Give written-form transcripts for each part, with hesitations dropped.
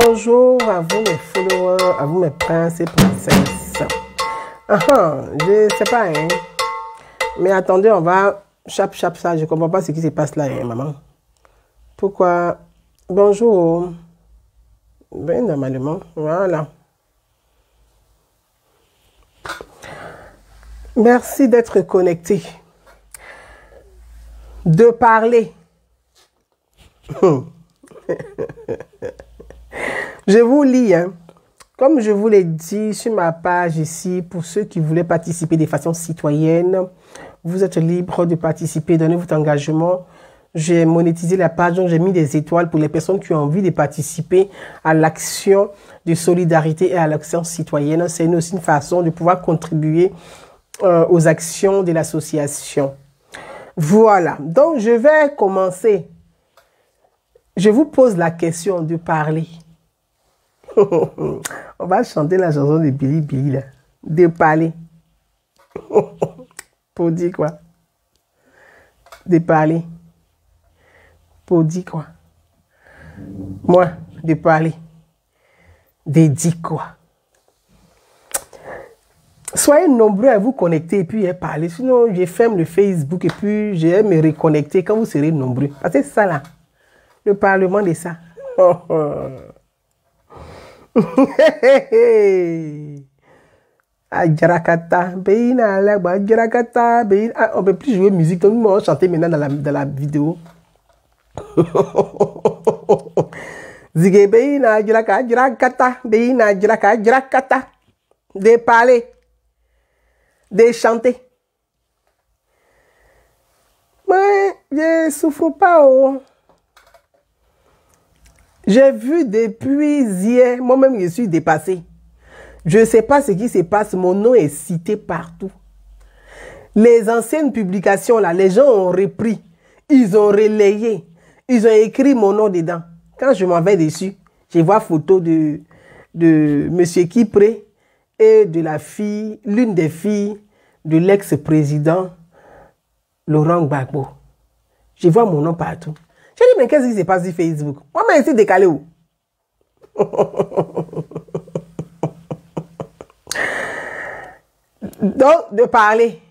Bonjour à vous mes followers, à vous mes princes et princesses. Je sais pas, hein. Mais attendez, on va chap ça. Je comprends pas ce qui se passe là, hein, maman. Pourquoi? Bonjour. Ben, normalement, voilà. Merci d'être connecté. De parler. Je vous lis, hein. Comme je vous l'ai dit sur ma page ici, pour ceux qui voulaient participer de façon citoyenne, vous êtes libre de participer, donnez votre engagement. J'ai monétisé la page, donc j'ai mis des étoiles pour les personnes qui ont envie de participer à l'action de solidarité et à l'action citoyenne. C'est aussi une façon de pouvoir contribuer aux actions de l'association. Voilà, donc je vais commencer. Je vous pose la question de parler. On va chanter la chanson de Billy Billy là. De parler. Pour dire quoi? De parler. Pour dire quoi? Moi, de parler. De dire quoi? Soyez nombreux à vous connecter et puis parler. Sinon, je ferme le Facebook et puis je vais me reconnecter quand vous serez nombreux. Parce que c'est ça là. Le parlement de ça. Adjarakata, Beina, Adjarakata, Beina. On ne peut plus jouer musique, tout le monde va chanter maintenant dans la vidéo. Zige Beina, Adjarakata, Beina, Adjarakata. De parler, de chanter. Mais je ne souffre pas. Oh. J'ai vu depuis hier, moi-même je suis dépassé. Je ne sais pas ce qui se passe, mon nom est cité partout. Les anciennes publications, là, les gens ont repris, ils ont relayé, ils ont écrit mon nom dedans. Quand je m'en vais dessus, je vois photo de M. Kipré et de la fille, l'une des filles de l'ex-président Laurent Gbagbo. Je vois mon nom partout. Je dis, mais qu'est-ce qui se passe sur Facebook? Moi-même, ici, décalé où? Donc, de parler.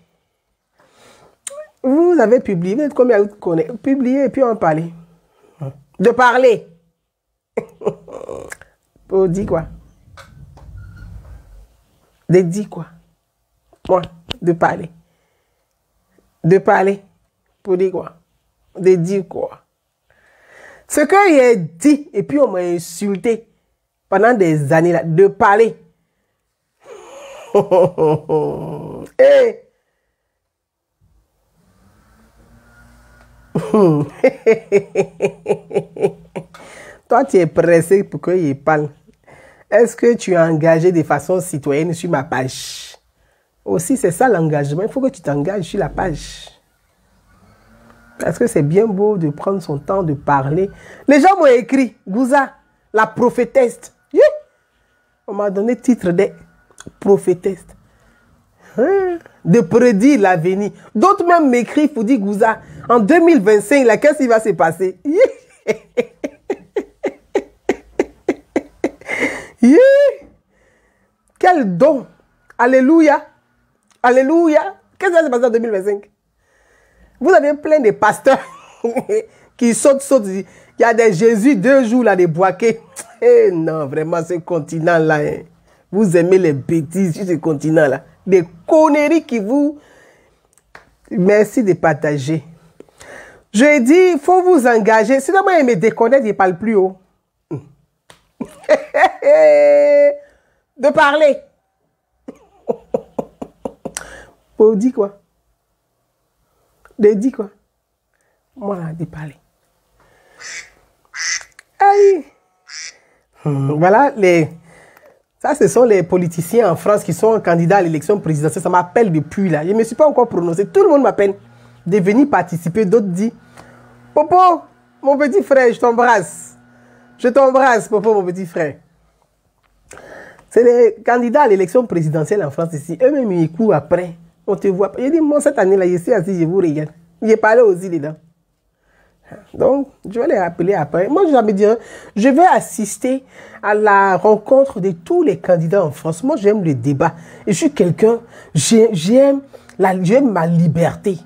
Vous avez publié, vous êtes combien vous connaissez? Publier et puis on parler. De parler. Pour dire quoi? De dire quoi? Moi, de parler. De parler. Pour dire quoi? De dire quoi? Ce que j'ai dit, et puis on m'a insulté pendant des années là, de parler. Hey. Toi, tu es pressé pour qu'il parle. Est-ce que tu es engagé de façon citoyenne sur ma page? Aussi, c'est ça l'engagement. Il faut que tu t'engages sur la page. Parce que c'est bien beau de prendre son temps de parler. Les gens m'ont écrit, Gouza, la prophétesse. Yeah. On m'a donné le titre de prophétesse. De prédire l'avenir. D'autres même m'écrivent pour dire, Gouza, en 2025, là, qu'est-ce qui va se passer? Yeah. Yeah. Quel don! Alléluia! Alléluia! Qu'est-ce qui va se passer en 2025? Vous avez plein de pasteurs qui sautent. Il y a des Jésus 2 jours là, des boaquets. Eh non, vraiment, ce continent-là, hein. Vous aimez les bêtises sur ce continent-là. Des conneries qui vous... Merci de partager. Je dis, il faut vous engager. Sinon, moi, il me déconnecte, il ne parle plus haut. De parler. Pour dire quoi? De dire quoi? Moi, de parler. Aïe. Voilà, ça, ce sont les politiciens en France qui sont candidats à l'élection présidentielle. Ça m'appelle depuis là. Je ne me suis pas encore prononcé. Tout le monde m'appelle de venir participer. D'autres disent, Popo, mon petit frère, je t'embrasse. Je t'embrasse, Popo, mon petit frère. C'est les candidats à l'élection présidentielle en France ici. Eux-mêmes, ils courent après. On te voit. Je dis, moi, cette année-là, je suis assis, je vous regarde. J'ai parlé aussi dedans. Donc, je vais les rappeler après. Moi, je vais assister à la rencontre de tous les candidats en France. Moi, j'aime le débat. Et je suis quelqu'un, j'aime ma liberté.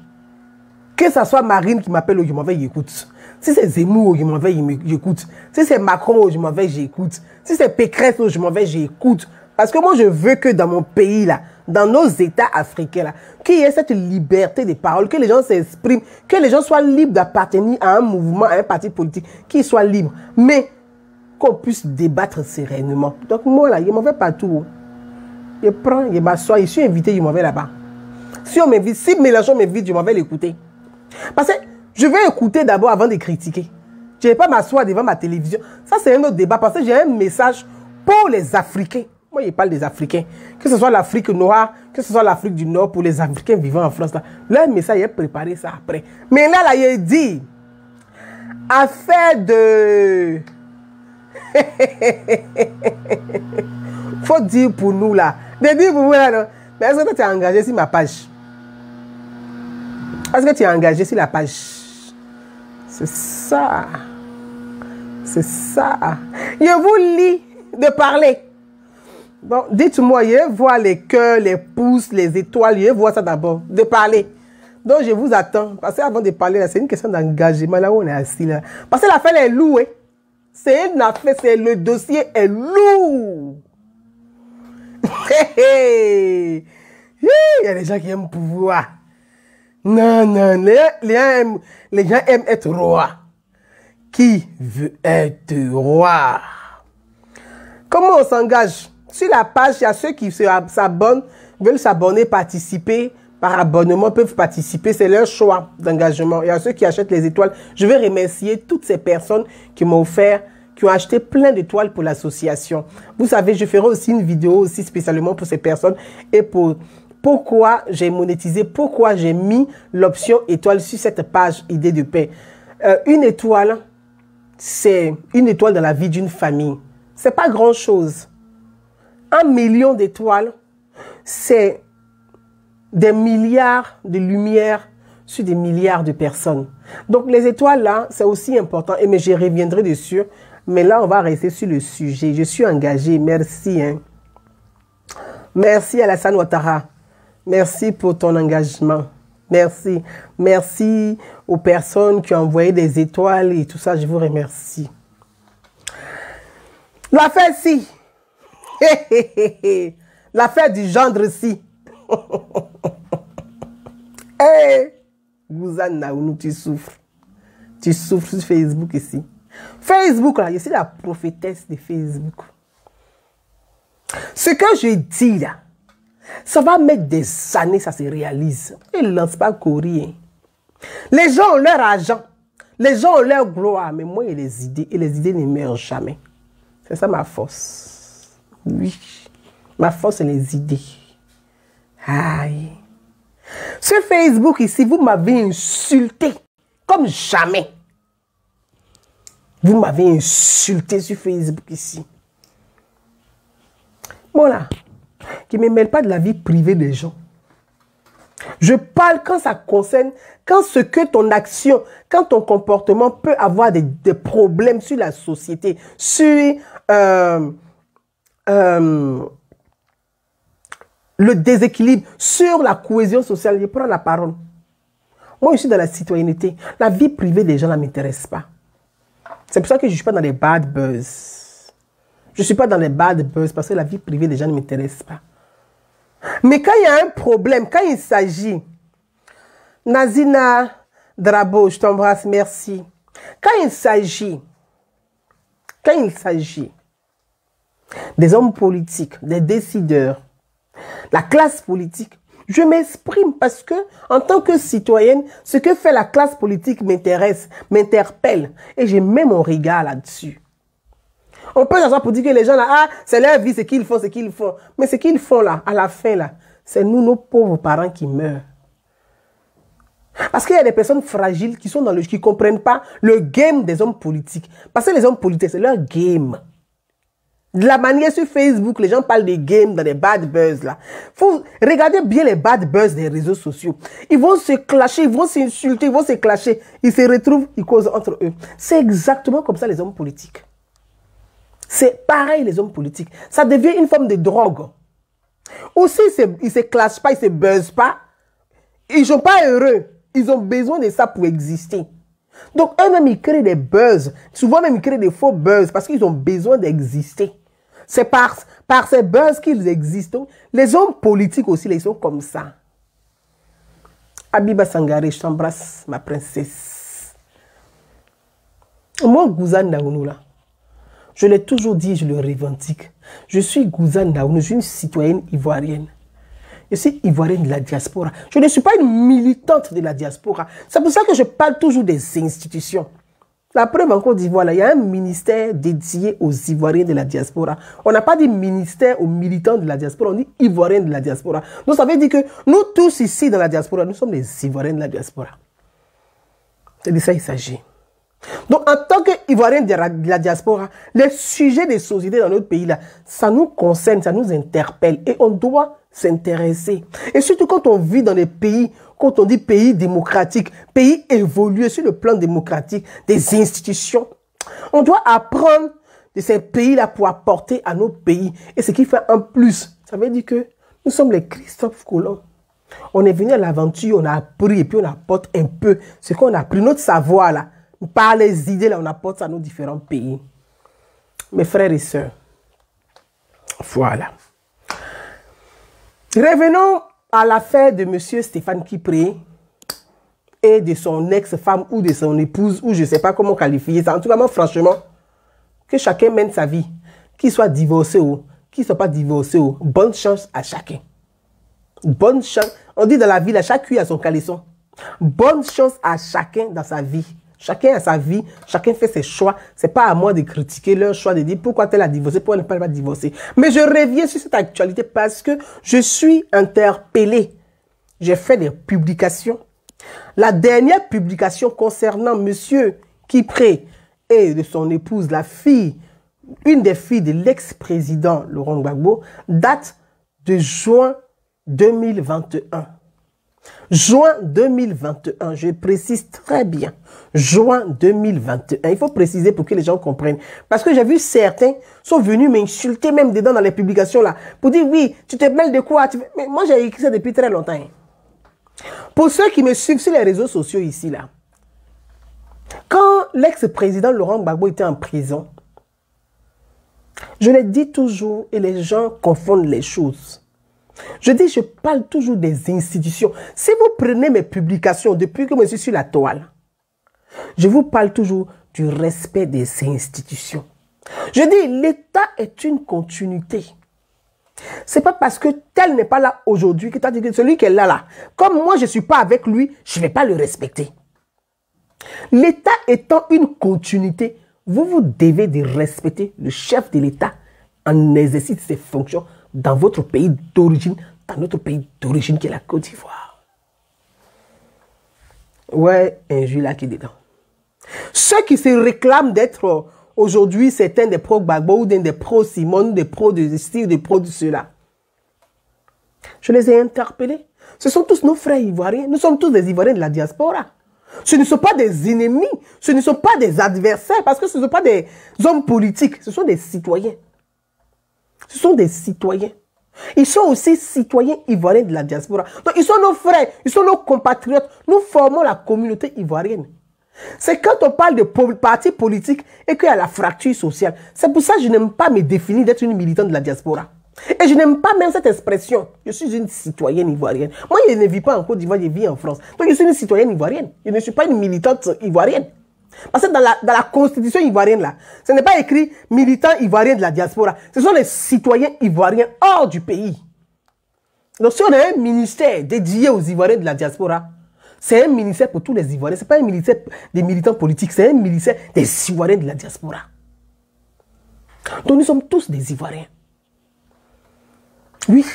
Que ce soit Marine qui m'appelle ou je m'en vais, j'écoute. Si c'est Zemmour, je m'en vais, j'écoute. Si c'est Macron, je m'en vais, j'écoute. Si c'est Pécresse, je m'en vais, j'écoute. Parce que moi, je veux que dans mon pays, là, dans nos États africains, là, qu'il y ait cette liberté de parole, que les gens s'expriment, que les gens soient libres d'appartenir à un mouvement, à un parti politique, qu'ils soient libres. Mais qu'on puisse débattre sereinement. Donc moi, là, je m'en vais partout. Je prends, je m'assois, je suis invité, je m'en vais là-bas. Si on m'invite, si Mélenchon m'invite, je m'en vais l'écouter. Parce que je vais écouter d'abord avant de critiquer. Je ne vais pas m'asseoir devant ma télévision. Ça, c'est un autre débat parce que j'ai un message pour les Africains. Moi, je parle des Africains. Que ce soit l'Afrique noire, que ce soit l'Afrique du Nord, pour les Africains vivant en France. Là, leur message, il est préparé ça après. Mais là, il dit, affaire de... faut dire pour nous, là. De dire pour vous, là, non. Mais est-ce que tu es engagé sur ma page? Est-ce que tu es engagé sur la page? C'est ça. C'est ça. Je vous lis de parler. Bon, dites-moi, je vois les cœurs, les pouces, les étoiles, je vois ça d'abord, de parler. Donc, je vous attends. Parce qu'avant de parler, c'est une question d'engagement, là où on est assis, là. Parce que l'affaire est lourde, hein. C'est une affaire, le dossier est lourd. Il y a des gens qui aiment pouvoir. Non, non, les gens aiment être roi. Qui veut être roi? Comment on s'engage? Sur la page, il y a ceux qui s'abonnent, veulent s'abonner, participer. Par abonnement, peuvent participer. C'est leur choix d'engagement. Il y a ceux qui achètent les étoiles. Je vais remercier toutes ces personnes qui m'ont offert, qui ont acheté plein d'étoiles pour l'association. Vous savez, je ferai aussi une vidéo aussi spécialement pour ces personnes et pour pourquoi j'ai monétisé, pourquoi j'ai mis l'option étoile sur cette page Idée de paix. Une étoile, c'est une étoile dans la vie d'une famille. C'est pas grand-chose. 1 million d'étoiles, c'est des milliards de lumières sur des milliards de personnes. Donc les étoiles là, c'est aussi important. Mais je reviendrai dessus. Mais là, on va rester sur le sujet. Je suis engagé. Merci. Hein. Merci Alassane Ouattara. Merci pour ton engagement. Merci. Merci aux personnes qui ont envoyé des étoiles et tout ça. Je vous remercie. L'affaire si. L'affaire du gendre-ci. Hey, Gouzane Naounou, tu souffres. Tu souffres sur Facebook ici. Facebook, là, je suis la prophétesse de Facebook. Ce que je dis là, ça va mettre des années, ça se réalise. Ils ne lancent pas courir. Les gens ont leur argent. Les gens ont leur gloire. Mais moi, j'ai les idées. Et les idées ne meurent jamais. C'est ça ma force. Oui. Ma force, c'est les idées. Aïe. Sur Facebook ici, vous m'avez insulté comme jamais. Vous m'avez insulté sur Facebook ici. Voilà. Qui ne me mêle pas de la vie privée des gens. Je parle quand ça concerne, quand ce que ton action, quand ton comportement peut avoir des problèmes sur la société, sur le déséquilibre, sur la cohésion sociale. Je prends la parole. Moi, je suis dans la citoyenneté. La vie privée des gens ne m'intéresse pas. C'est pour ça que je ne suis pas dans les bad buzz. Je ne suis pas dans les bad buzz parce que la vie privée des gens ne m'intéresse pas. Mais quand il y a un problème, quand il s'agit, Nazina Drabo, je t'embrasse, merci. Quand il s'agit des hommes politiques, des décideurs, la classe politique, je m'exprime parce que, en tant que citoyenne, ce que fait la classe politique m'intéresse, m'interpelle. Et j'ai même mon regard là-dessus. On peut s'asseoir pour dire que les gens là, ah, c'est leur vie, c'est qu'ils font, c'est qu'ils font. Mais ce qu'ils font là, à la fin là, c'est nous, nos pauvres parents qui meurent. Parce qu'il y a des personnes fragiles qui sont dans qui comprennent pas le game des hommes politiques. Parce que les hommes politiques, c'est leur game. De la manière sur Facebook, les gens parlent des games dans les bad buzz là. Faut regarder bien les bad buzz des réseaux sociaux. Ils vont se clasher, ils vont s'insulter, ils vont se clasher. Ils se retrouvent, ils causent entre eux. C'est exactement comme ça les hommes politiques. C'est pareil les hommes politiques. Ça devient une forme de drogue. Aussi, ils se clashent pas, ils se buzzent pas. Ils ne sont pas heureux. Ils ont besoin de ça pour exister. Donc, eux-mêmes, ils créent des buzz. Souvent, même, ils créent des faux buzz parce qu'ils ont besoin d'exister. C'est par ces buzz qu'ils existent. Les hommes politiques aussi, ils sont comme ça. Abiba Sangare, je t'embrasse, ma princesse. Moi, Gouzane Naounou, là, je l'ai toujours dit, je le revendique. Je suis Gouzane Naounou, je suis une citoyenne ivoirienne. Je suis ivoirienne de la diaspora. Je ne suis pas une militante de la diaspora. C'est pour ça que je parle toujours des institutions. La preuve en Côte d'Ivoire, il y a un ministère dédié aux Ivoiriens de la diaspora. On n'a pas dit ministère aux militants de la diaspora, on dit Ivoiriens de la diaspora. Donc ça veut dire que nous tous ici dans la diaspora, nous sommes les Ivoiriens de la diaspora. C'est de ça qu'il s'agit. Donc en tant qu'Ivoiriens de la diaspora, les sujets des sociétés dans notre pays, là, ça nous concerne, ça nous interpelle et on doit s'intéresser. Et surtout quand on vit dans des pays, quand on dit pays démocratique, pays évolué sur le plan démocratique, des institutions, on doit apprendre de ces pays-là pour apporter à nos pays. Et ce qui fait un plus, ça veut dire que nous sommes les Christophe Colomb. On est venu à l'aventure, on a appris et puis on apporte un peu ce qu'on a appris, notre savoir là, par les idées là, on apporte ça à nos différents pays. Mes frères et sœurs, voilà. Revenons à l'affaire de M. Stéphane Kipré et de son ex-femme ou de son épouse, ou je ne sais pas comment qualifier ça. En tout cas, moi, franchement, que chacun mène sa vie, qu'il soit divorcé ou qu'il ne soit pas divorcé ou, bonne chance à chacun. Bonne chance. On dit dans la vie, là, chaque cuir a son caleçon. Bonne chance à chacun dans sa vie. Chacun a sa vie, chacun fait ses choix. Ce n'est pas à moi de critiquer leur choix, de dire pourquoi elle a divorcé, pourquoi elle n'a pas divorcé. Mais je reviens sur cette actualité parce que je suis interpellé. J'ai fait des publications. La dernière publication concernant M. Kipré et de son épouse, la fille, une des filles de l'ex-président Laurent Gbagbo, date de juin 2021. Juin 2021, je précise très bien. Juin 2021. Il faut préciser pour que les gens comprennent. Parce que j'ai vu certains sont venus m'insulter même dedans dans les publications là. Pour dire oui, tu te mêles de quoi? Mais moi j'ai écrit ça depuis très longtemps. Pour ceux qui me suivent sur les réseaux sociaux ici là. Quand l'ex-président Laurent Gbagbo était en prison, je l'ai dit toujours et les gens confondent les choses. Je dis, je parle toujours des institutions. Si vous prenez mes publications depuis que je suis sur la toile, je vous parle toujours du respect des institutions. Je dis, l'État est une continuité. Ce n'est pas parce que tel n'est pas là aujourd'hui que tu as dit que celui qui est là, comme moi je ne suis pas avec lui, je ne vais pas le respecter. L'État étant une continuité, vous devez de respecter le chef de l'État en exercice de ses fonctions dans votre pays d'origine, dans notre pays d'origine qui est la Côte d'Ivoire. Ouais, un juge là qui est dedans. Ceux qui se réclament d'être aujourd'hui certains des pro-Gbagbo ou des pro-Simone, des pro de ceci, des pro de cela. Je les ai interpellés. Ce sont tous nos frères ivoiriens. Nous sommes tous des Ivoiriens de la diaspora. Ce ne sont pas des ennemis, ce ne sont pas des adversaires, parce que ce ne sont pas des hommes politiques, ce sont des citoyens. Ce sont des citoyens. Ils sont aussi citoyens ivoiriens de la diaspora. Donc ils sont nos frères, ils sont nos compatriotes. Nous formons la communauté ivoirienne. C'est quand on parle de partis politiques et qu'il y a la fracture sociale. C'est pour ça que je n'aime pas me définir d'être une militante de la diaspora. Et je n'aime pas même cette expression. Je suis une citoyenne ivoirienne. Moi, je ne vis pas en Côte d'Ivoire, je vis en France. Donc je suis une citoyenne ivoirienne. Je ne suis pas une militante ivoirienne. Parce que dans la constitution ivoirienne, là, ce n'est pas écrit militant ivoirien de la diaspora. Ce sont les citoyens ivoiriens hors du pays. Donc si on a un ministère dédié aux Ivoiriens de la diaspora, c'est un ministère pour tous les Ivoiriens. Ce n'est pas un ministère des militants politiques, c'est un ministère des Ivoiriens de la diaspora. Donc nous sommes tous des Ivoiriens. Oui.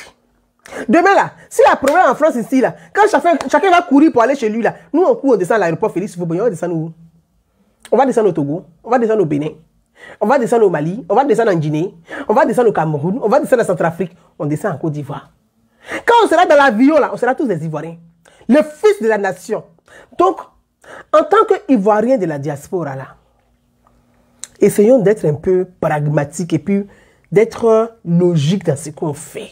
Demain là, s'il y a un problème en France ici, là, quand chacun va courir pour aller chez lui, là, nous on court, on descend à l'aéroport Félix Faubert, on va descendre où? On va descendre au Togo, on va descendre au Bénin. On va descendre au Mali, on va descendre en Guinée, on va descendre au Cameroun, on va descendre en Centrafrique, on descend en Côte d'Ivoire. Quand on sera dans l'avion, là, on sera tous des Ivoiriens. Le fils de la nation. Donc, en tant qu'Ivoiriens de la diaspora, là, essayons d'être un peu pragmatiques et puis d'être logiques dans ce qu'on fait.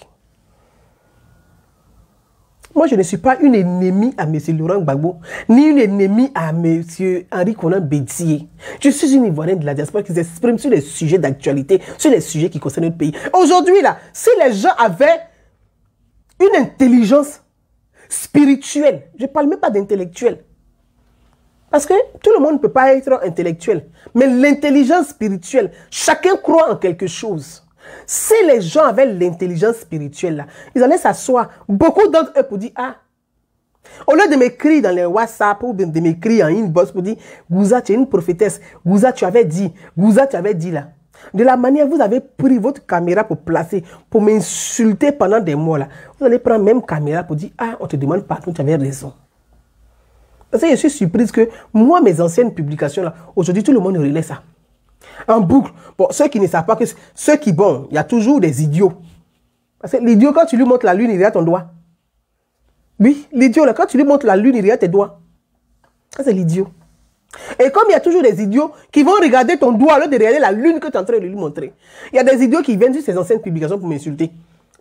Moi, je ne suis pas une ennemie à M. Laurent Gbagbo, ni une ennemie à M. Henri Konan Bédié. Je suis une Ivoirienne de la diaspora qui s'exprime sur les sujets d'actualité, sur les sujets qui concernent notre pays. Aujourd'hui, là, si les gens avaient une intelligence spirituelle, je ne parle même pas d'intellectuel, parce que tout le monde ne peut pas être intellectuel, mais l'intelligence spirituelle, chacun croit en quelque chose. Si les gens avaient l'intelligence spirituelle, là, ils allaient s'asseoir. Beaucoup d'entre eux pour dire, ah, au lieu de m'écrire dans les WhatsApp ou de m'écrire en inbox pour dire, Gouza, tu es une prophétesse, Gouza, tu avais dit, Gouza, tu avais dit là. De la manière vous avez pris votre caméra pour placer, pour m'insulter pendant des mois là, vous allez prendre même caméra pour dire, ah, on te demande pardon, tu avais raison. Parce que je suis surprise que moi, mes anciennes publications là, aujourd'hui tout le monde relaie ça. En boucle. Bon, ceux qui ne savent pas que... Ceux qui, bon, il y a toujours des idiots. Parce que l'idiot, quand tu lui montres la lune, il regarde ton doigt. Oui, l'idiot, là, quand tu lui montres la lune, il regarde tes doigts. Ça, c'est l'idiot. Et comme il y a toujours des idiots qui vont regarder ton doigt au lieu de regarder la lune que tu es en train de lui montrer. Il y a des idiots qui viennent sur ces anciennes publications pour m'insulter.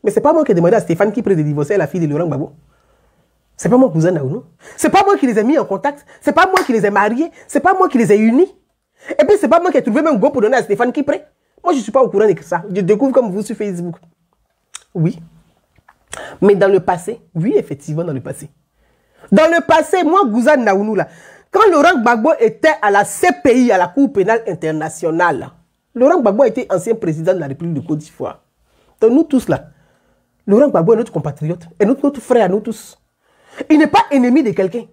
Mais c'est pas moi qui ai demandé à Stéphane qui prie de divorcer la fille de Laurent Gbagbo. C'est pas mon cousin Naounou. C'est pas moi qui les ai mis en contact. C'est pas moi qui les ai mariés. C'est pas moi qui les ai unis. Et puis, c'est pas moi qui ai trouvé même go pour donner à Stéphane Kipré. Moi, je ne suis pas au courant de ça. Je découvre comme vous sur Facebook. Oui. Mais dans le passé, oui, effectivement, dans le passé. Dans le passé, moi, Gouza Naounou, là, quand Laurent Gbagbo était à la CPI, à la Cour pénale internationale, là, Laurent Gbagbo était ancien président de la République de Côte d'Ivoire. Donc, nous tous, là, Laurent Gbagbo est notre compatriote, est notre frère à nous tous. Il n'est pas ennemi de quelqu'un.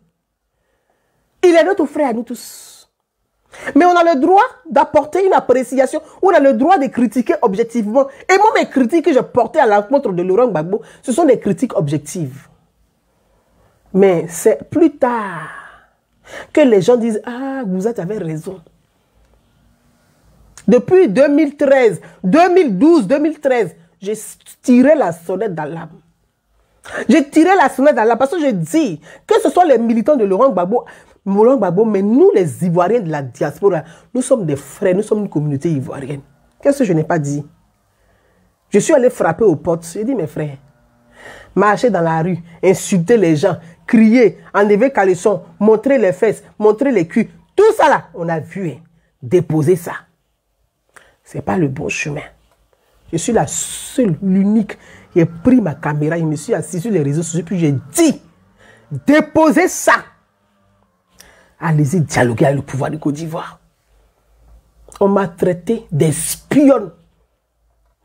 Il est notre frère à nous tous. Mais on a le droit d'apporter une appréciation, on a le droit de critiquer objectivement. Et moi, mes critiques que je portais à l'encontre de Laurent Gbagbo, ce sont des critiques objectives. Mais c'est plus tard que les gens disent, ah, vous avez raison. Depuis 2013, 2012, 2013, j'ai tiré la sonnette d'alarme. J'ai tiré la sonnette d'alarme parce que je dis que ce soit les militants de Laurent Gbagbo, mais nous, les Ivoiriens de la diaspora, nous sommes des frères, nous sommes une communauté ivoirienne. Qu'est-ce que je n'ai pas dit? Je suis allé frapper aux portes. J'ai dit, mes frères, marcher dans la rue, insulter les gens, crier, enlever caleçon, montrer les fesses, montrer les culs, tout ça là, on a vu, hein, déposer ça. Ce n'est pas le bon chemin. Je suis la seule, l'unique. J'ai pris ma caméra, je me suis assis sur les réseaux sociaux, puis j'ai dit, déposez ça. Allez-y dialoguer avec le pouvoir de Côte d'Ivoire. On m'a traité d'espionne,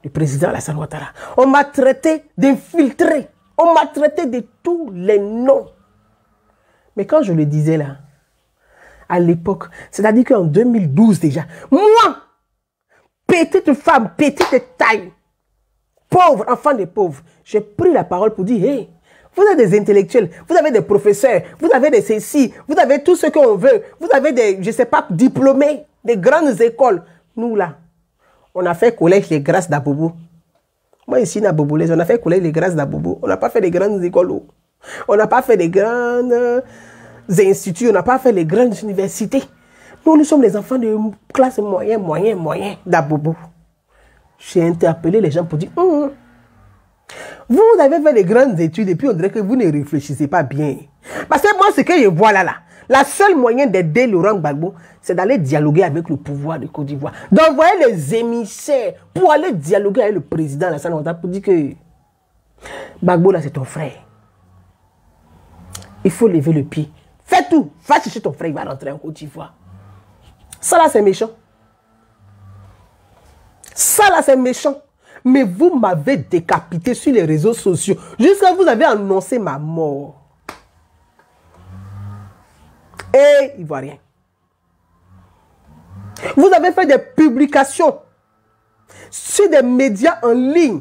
le président Alassane Ouattara. On m'a traité d'infiltré. On m'a traité de tous les noms. Mais quand je le disais là, à l'époque, c'est-à-dire qu'en 2012 déjà, moi, petite femme, petite taille, pauvre, enfant des pauvres, j'ai pris la parole pour dire, hey, vous avez des intellectuels, vous avez des professeurs, vous avez des ceci, vous avez tout ce qu'on veut, vous avez des, je ne sais pas, diplômés, des grandes écoles. Nous là, on a fait collège les grâces d'Abobo. Moi ici, à Bobolès, on a fait collège les grâces d'Abobo. On n'a pas fait des grandes écoles. On n'a pas fait des grands instituts, on n'a pas fait les grandes universités. Nous sommes les enfants de classe moyenne d'Abobo. J'ai interpellé les gens pour dire, vous avez fait les grandes études et puis on dirait que vous ne réfléchissez pas bien. Parce que moi, ce que je vois là, la seule moyen d'aider Laurent Gbagbo, c'est d'aller dialoguer avec le pouvoir de Côte d'Ivoire. D'envoyer les émissaires pour aller dialoguer avec le président Alassane Ouattara pour dire que Gbagbo là, c'est ton frère. Il faut lever le pied. Fais tout. Va chercher ton frère, il va rentrer en Côte d'Ivoire. Ça là, c'est méchant. Ça là, c'est méchant. Mais vous m'avez décapité sur les réseaux sociaux. Jusqu'à vous avez annoncé ma mort. Et Ivoirien. Vous avez fait des publications sur des médias en ligne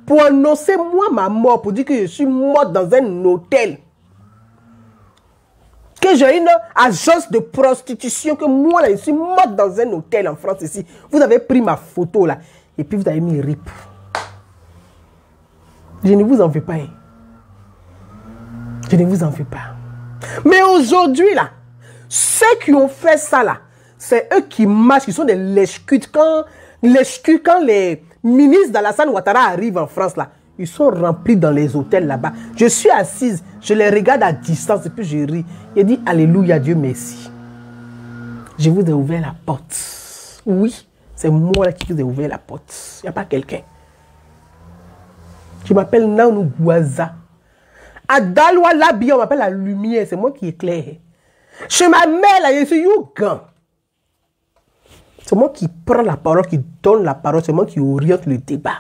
pour annoncer moi ma mort, pour dire que je suis morte dans un hôtel. que j'ai une agence de prostitution, que moi, là, je suis morte dans un hôtel en France ici. Vous avez pris ma photo, là, et puis vous avez mis RIP. Je ne vous en veux pas. Hein. Je ne vous en veux pas. Mais aujourd'hui, là, ceux qui ont fait ça, là, c'est eux qui marchent, qui sont des lèche-culs. Quand les ministres d'Alassane Ouattara arrivent en France, là, ils sont remplis dans les hôtels là-bas. Je suis assise, je les regarde à distance et puis je ris. Il dit Alléluia, Dieu merci. Je vous ai ouvert la porte. Oui, c'est moi là qui vous ai ouvert la porte. Il n'y a pas quelqu'un. Je m'appelle Naounou Gouaza. À Daloa Labi, on m'appelle la lumière. C'est moi qui éclaire. Chez ma mère, là, je suis Yougan. C'est moi qui prends la parole, qui donne la parole. C'est moi qui oriente le débat.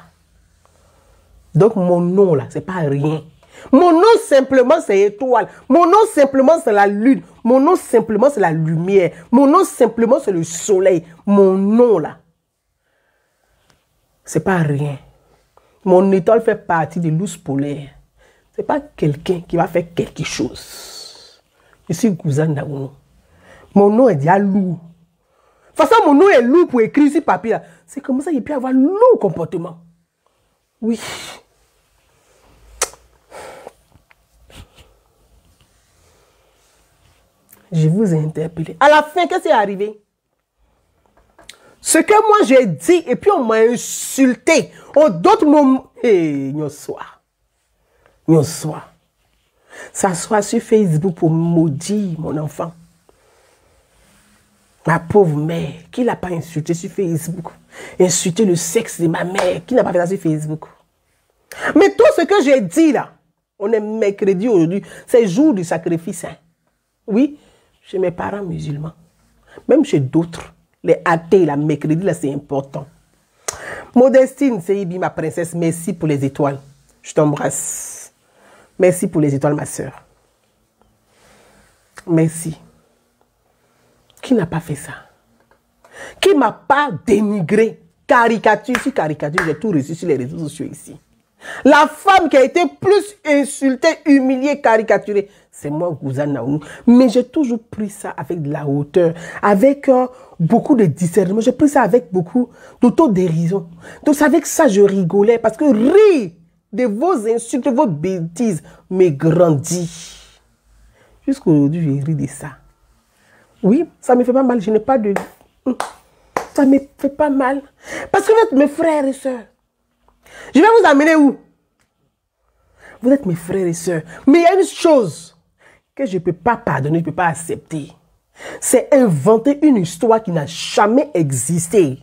Donc, mon nom, là, c'est pas rien. Mon nom, simplement, c'est étoile. Mon nom, simplement, c'est la lune. Mon nom, simplement, c'est la lumière. Mon nom, simplement, c'est le soleil. Mon nom, là, c'est pas rien. Mon étoile fait partie des loups polaires. C'est pas quelqu'un qui va faire quelque chose. Je suis Gouza Naounou. Mon nom est déjà lourd. De toute façon, mon nom est lourd pour écrire sur papier. C'est comme ça qu'il peut avoir lourd comportement. Oui. Je vous ai interpellé. À la fin, qu'est-ce qui est arrivé? Ce que moi j'ai dit, et puis on m'a insulté. D'autres moments. Hé, hey, s'asseoir sur Facebook pour maudire mon enfant. Ma pauvre mère, qui l'a pas insulté sur Facebook? Insulter le sexe de ma mère, qui n'a pas fait ça sur Facebook? Mais tout ce que j'ai dit là, on est mercredi aujourd'hui, c'est jour du sacrifice. Hein. Oui, chez mes parents musulmans, même chez d'autres, les athées, la mercredi là, c'est important. Modestine, Seibi, ma princesse, merci pour les étoiles. Je t'embrasse. Merci pour les étoiles, ma soeur. Merci. Qui n'a pas fait ça? Qui ne m'a pas dénigré? Caricature sur caricature, j'ai tout reçu sur les réseaux sociaux ici. La femme qui a été plus insultée, humiliée, caricaturée, c'est moi, Gouza Naounou. Mais j'ai toujours pris ça avec de la hauteur, avec beaucoup de discernement. J'ai pris ça avec beaucoup d'autodérision. Donc avec ça, je rigolais parce que rire de vos insultes, de vos bêtises me grandit. Jusqu'aujourd'hui, je ris de ça. Oui, ça me fait pas mal. Je n'ai pas de... Ça me fait pas mal. Parce que vous êtes mes frères et sœurs. Je vais vous amener où? Vous êtes mes frères et sœurs. Mais il y a une chose que je ne peux pas pardonner, je ne peux pas accepter. C'est inventer une histoire qui n'a jamais existé.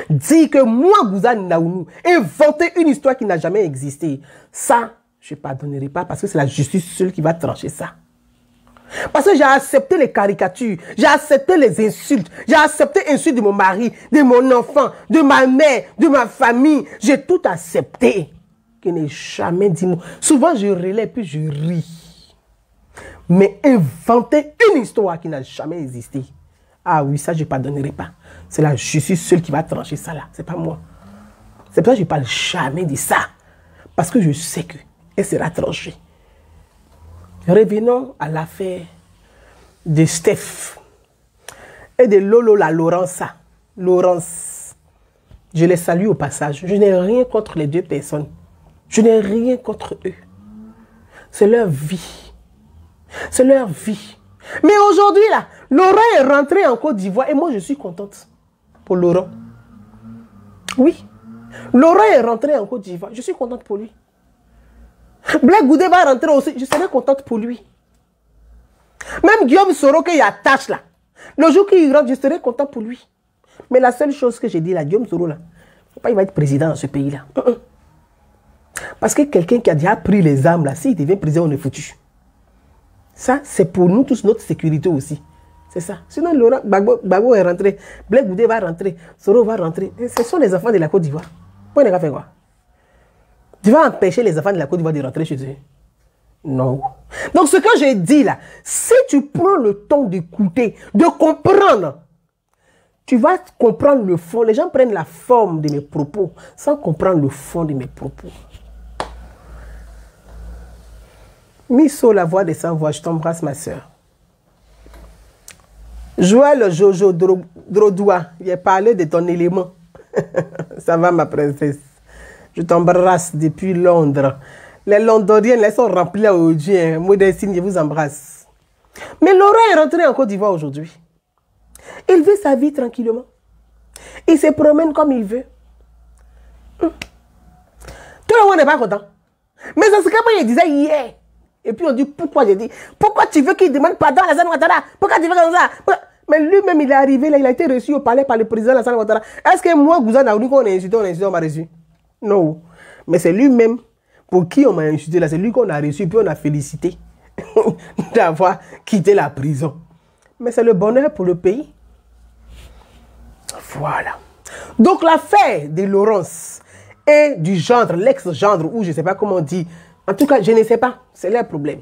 Dire que moi, Gouza Naounou, inventer une histoire qui n'a jamais existé. Ça, je ne pardonnerai pas parce que c'est la justice seule qui va trancher ça. Parce que j'ai accepté les caricatures, j'ai accepté les insultes, j'ai accepté les insultes de mon mari, de mon enfant, de ma mère, de ma famille. J'ai tout accepté. Je n'ai jamais dit mot. Souvent, je relève puis je ris. Mais inventer une histoire qui n'a jamais existé. Ah oui, ça, je ne pardonnerai pas. C'est la justice seule qui va trancher ça là. Ce n'est pas moi. C'est pour ça que je ne parle jamais de ça. Parce que je sais qu'elle sera tranchée. Revenons à l'affaire de Steph et de Lolo la Laurence. Je les salue au passage. Je n'ai rien contre les deux personnes. Je n'ai rien contre eux. C'est leur vie. C'est leur vie. Mais aujourd'hui, là, Laurent est rentré en Côte d'Ivoire et moi, je suis contente pour Laurent. Oui. Laurent est rentré en Côte d'Ivoire. Je suis contente pour lui. Black Goudé va rentrer aussi. Je serai contente pour lui. Même Guillaume Soro qu'il attache là. Le jour qu'il rentre, je serai content pour lui. Mais la seule chose que j'ai dit là, Guillaume Soro là, il va être président dans ce pays là. Parce que quelqu'un qui a déjà pris les armes là, s'il devient président, on est foutu. Ça, c'est pour nous tous notre sécurité aussi. C'est ça. Sinon, Laurent Gbagbo est rentré. Black Goudé va rentrer. Soro va rentrer. Et ce sont les enfants de la Côte d'Ivoire. Pourquoi il n'a pas fait quoi? Tu vas empêcher les enfants de la Côte d'Ivoire de rentrer chez eux? Non. Donc ce que j'ai dit là, si tu prends le temps d'écouter, de comprendre, tu vas comprendre le fond. Les gens prennent la forme de mes propos sans comprendre le fond de mes propos. Misso, la voix des sans voix, je t'embrasse ma soeur. Joël Jojo Drodoua, j'ai parlé de ton élément. Ça va, ma princesse. Je t'embrasse depuis Londres. Les Londoniennes, elles sont remplies aujourd'hui. Hein. Modestine, je vous embrasse. Mais Laurent est rentré en Côte d'Ivoire aujourd'hui. Il vit sa vie tranquillement. Il se promène comme il veut. Tout le monde n'est pas content. Mais c'est ce que il disait hier. Et puis on dit pourquoi j'ai dit. Pourquoi tu veux qu'il demande pardon à Alassane Ouattara? Pourquoi tu veux comme ça? Mais lui-même, il est arrivé là, il a été reçu au palais par le président Alassane Ouattara. Est-ce que moi, Gouza Naouni, qu'on a insulté, on m'a reçu? Non. Mais c'est lui-même pour qui on m'a insulté là. C'est lui qu'on a reçu, puis on a félicité d'avoir quitté la prison. Mais c'est le bonheur pour le pays. Voilà. Donc l'affaire de Laurence et du gendre, l'ex-gendre, ou je ne sais pas comment on dit. En tout cas, je ne sais pas. C'est leur problème.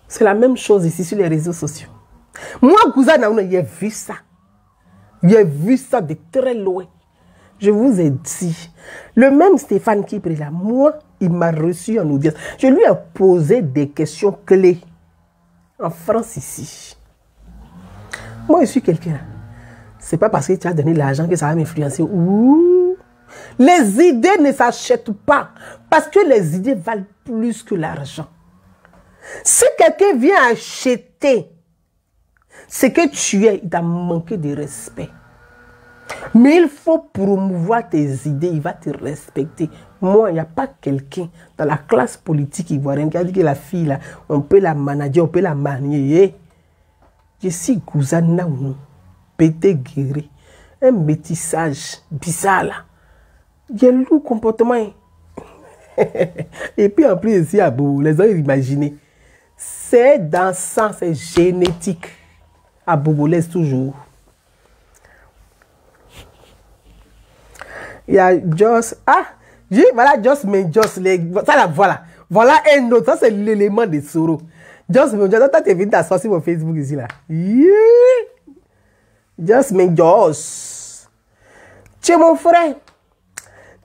C'est la même chose ici sur les réseaux sociaux. Moi, Gouza Naouna, j'ai vu ça. J'ai vu ça de très loin. Je vous ai dit. Le même Stéphane qui est là, moi, il m'a reçu en audience. Je lui ai posé des questions clés. En France, ici. Moi, je suis quelqu'un. C'est pas parce que tu as donné l'argent que ça va m'influencer. Ouh. Les idées ne s'achètent pas. Parce que les idées valent plus que l'argent. Si quelqu'un vient acheter ce que tu es, il t'a manqué de respect. Mais il faut promouvoir tes idées, il va te respecter. Moi, il n'y a pas quelqu'un dans la classe politique ivoirienne qui a dit que la fille, là, on peut la manager, on peut la manier. Je suis Gouza Naouna, pété guéri, un métissage bizarre là. Il y a le comportement. Et puis en plus ici à Bobo, les gens imaginez. C'est dans le sang, c'est génétique. À Bobo, laisse toujours. Il y a Joss. Ah, voilà Joss, mais Joss. Ça là, voilà. Voilà un autre. Ça, c'est l'élément de Soro. Joss, mais Joss. Toi, tu es venu t'asseoir sur mon Facebook ici là. Yeah. Joss, mais Joss. Tu es mon frère.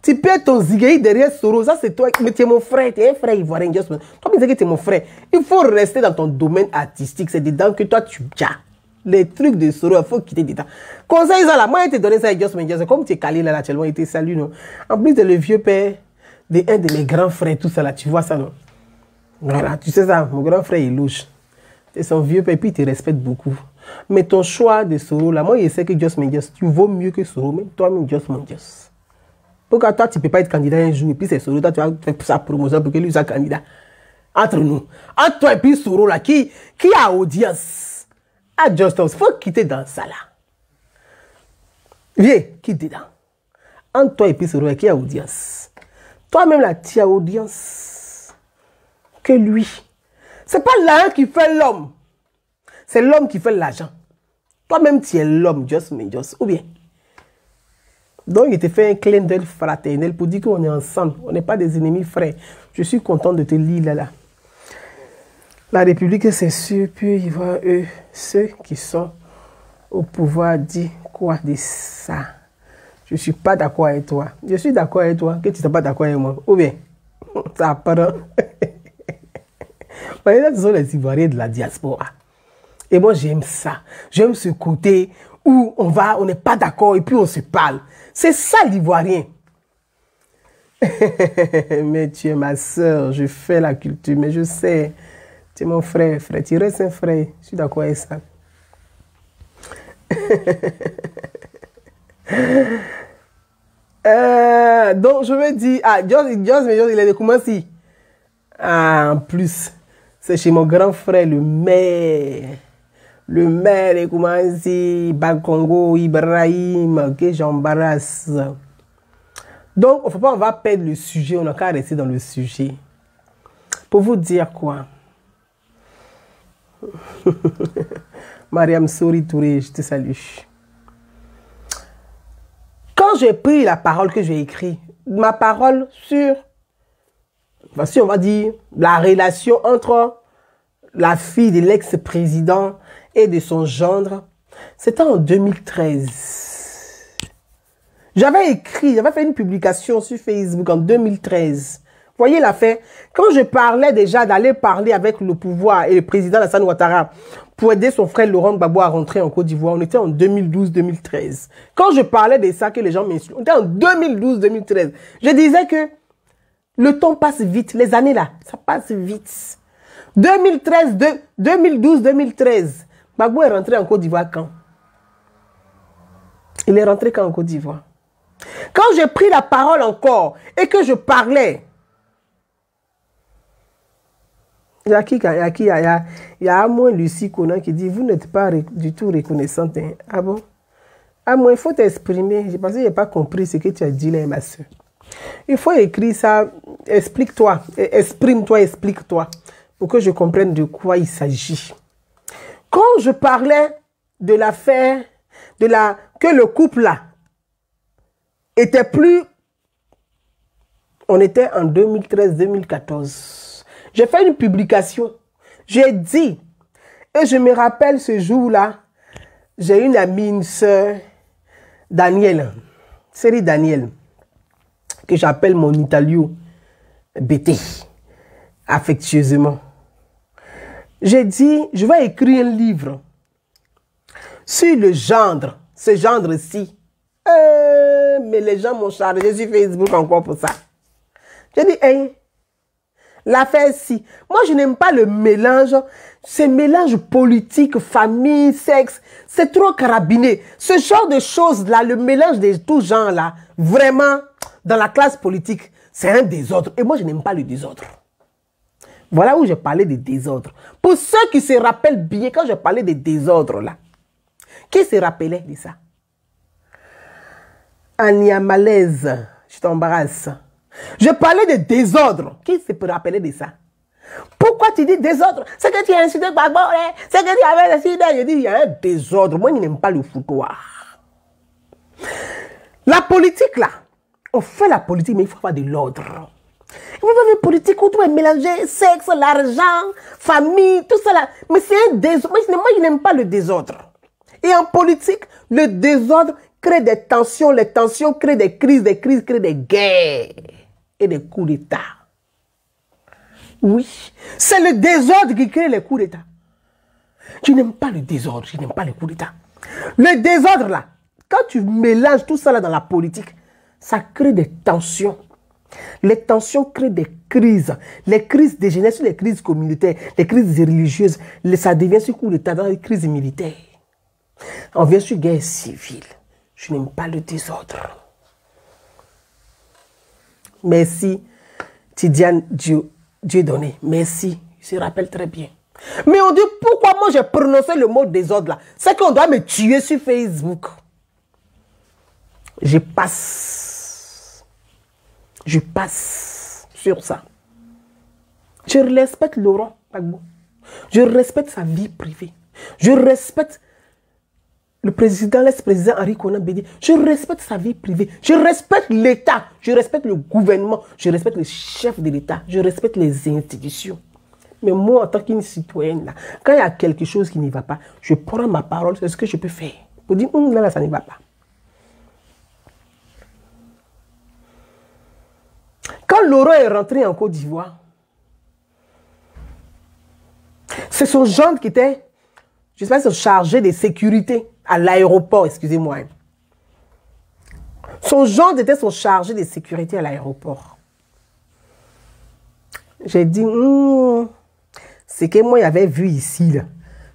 Tu peux ton zigueï derrière Soro. Ça, c'est toi. Mais tu es mon frère. Tu es un frère ivoirien. Joss, toi, tu dis que tu es mon frère. Il faut rester dans ton domaine artistique. C'est dedans que toi, tu as. Les trucs de Soro, il faut quitter dedans. Conseil ça là, moi je te donné ça à Joss Mendias. Comme tu es calé là actuellement, il te salue, non? En plus de le vieux père de un de mes grands frères, tout ça là, tu vois ça, non? Voilà, tu sais ça, mon grand frère il louche. C'est son vieux père, puis il te respecte beaucoup. Mais ton choix de Soro là, moi je sais que Joss Mendias, tu vaux mieux que Soro, même toi-même Joss Mendias. Pourquoi toi tu ne peux pas être candidat un jour, et puis c'est Soro, toi tu vas faire sa promotion pour que lui soit candidat. Entre nous, entre toi et puis Soro là, qui a audience? Ah, Just il faut quitter dans ça là. Viens, quitte dedans. Entre toi et puis Soro, qui a audience? Toi-même là, tu as audience. Que lui. C'est pas l'argent qui fait l'homme. C'est l'homme qui fait l'argent. Toi-même, tu es l'homme, Just mais Just. Ou bien. Donc, il te fait un clin d'œil fraternel pour dire qu'on est ensemble. On n'est pas des ennemis frères. Je suis content de te lire là. La République, c'est sûr, puis il voit eux, ceux qui sont au pouvoir, disent quoi de ça? Je ne suis pas d'accord avec toi. Je suis d'accord avec toi, que tu ne sois pas d'accord avec moi. Ou bien, ça apprend. Ce sont les Ivoiriens de la diaspora. Et moi, j'aime ça. J'aime ce côté où on n'est pas d'accord et puis on se parle. C'est ça l'Ivoirien. Mais tu es ma soeur, je fais la culture, mais je sais. Tu es mon frère, tu restes un frère. Je suis d'accord avec ça. Donc, je me dis, ah, Joss, il est de Koumassi. Ah, en plus, c'est chez mon grand frère, le maire. Le maire de Koumassi, Bakongo, Ibrahim, que j'embarrasse. Donc, il ne faut pas, on va perdre le sujet, on n'a qu'à rester dans le sujet. Pour vous dire quoi? Mariam Sori Touré, je te salue. Quand j'ai pris la parole que j'ai écrite, ma parole sur, voici on va dire, la relation entre la fille de l'ex-président et de son gendre, c'était en 2013. J'avais écrit, j'avais fait une publication sur Facebook en 2013. Voyez l'affaire, quand je parlais déjà d'aller parler avec le pouvoir et le président Alassane Ouattara pour aider son frère Laurent Gbagbo à rentrer en Côte d'Ivoire. On était en 2012-2013. Quand je parlais de ça, que les gens m'insultent, on était en 2012-2013. Je disais que le temps passe vite. Les années là, ça passe vite. 2012-2013. Gbagbo est rentré en Côte d'Ivoire quand? Il est rentré quand en Côte d'Ivoire? Quand j'ai pris la parole encore et que je parlais, il y a à moins Lucie Conan qui dit, vous n'êtes pas du tout reconnaissante. Hein? Ah bon? À moins, il faut t'exprimer. Parce que je n'ai pas compris ce que tu as dit là, ma soeur. Il faut écrire ça, explique-toi, exprime-toi, explique-toi, pour que je comprenne de quoi il s'agit. Quand je parlais de l'affaire, que le couple là était plus... On était en 2013-2014. J'ai fait une publication. J'ai dit, et je me rappelle ce jour-là, j'ai une amie, une soeur, Daniel, Série Daniel, que j'appelle mon italien BT, affectueusement. J'ai dit, je vais écrire un livre sur le gendre, ce gendre-ci. Mais les gens m'ont chargé sur Facebook encore pour ça. J'ai dit, hey, l'affaire-ci, moi je n'aime pas le mélange, ce mélange politique, famille, sexe, c'est trop carabiné. Ce genre de choses-là, le mélange de tout genre-là, vraiment, dans la classe politique, c'est un désordre. Et moi je n'aime pas le désordre. Voilà où je parlais de désordre. Pour ceux qui se rappellent bien, quand je parlais de désordre là, qui se rappelait de ça? Ania Malaise, je t'embarrasse. Je parlais de désordre. Qui se peut rappeler de ça? Pourquoi tu dis désordre? C'est que tu as insulté Gbagbo, c'est que tu avais décidé. Je dis, il y a un désordre. Moi, je n'aime pas le foutoir. La politique, là, on fait la politique, mais il faut avoir de l'ordre. Il faut faire une politique où tout est mélangé, sexe, l'argent, famille, tout ça là. Mais c'est un désordre. Moi, je n'aime pas le désordre. Et en politique, le désordre crée des tensions. Les tensions créent des crises créent des guerres et des coups d'État. Oui, c'est le désordre qui crée les coups d'État. Je n'aime pas le désordre, je n'aime pas les coups d'État. Le désordre là, quand tu mélanges tout ça là dans la politique, ça crée des tensions. Les tensions créent des crises. Les crises dégénèrent sur les crises communautaires, les crises religieuses. Ça devient sur coup d'État dans les crises militaires. On vient sur guerre civile. Je n'aime pas le désordre. Merci, Tidiane Dieudonné. Merci. Je se rappelle très bien. Mais on dit pourquoi moi j'ai prononcé le mot désordre là. C'est qu'on doit me tuer sur Facebook. Je passe sur ça. Je respecte Laurent Gbagbo. Je respecte sa vie privée. Je respecte le président, l'ex-président Henri Konan Bédié. Je respecte sa vie privée. Je respecte l'État. Je respecte le gouvernement. Je respecte le chef de l'État. Je respecte les institutions. Mais moi, en tant qu'une citoyenne, là, quand il y a quelque chose qui n'y va pas, je prends ma parole, c'est ce que je peux faire. Pour dire, là, ça n'y va pas. Quand Laurent est rentré en Côte d'Ivoire, c'est son gendre qui était, je ne sais pas, chargé de sécurité à l'aéroport, excusez-moi. Son gendre était son chargé de sécurité à l'aéroport. J'ai dit, ce que moi j'avais vu ici,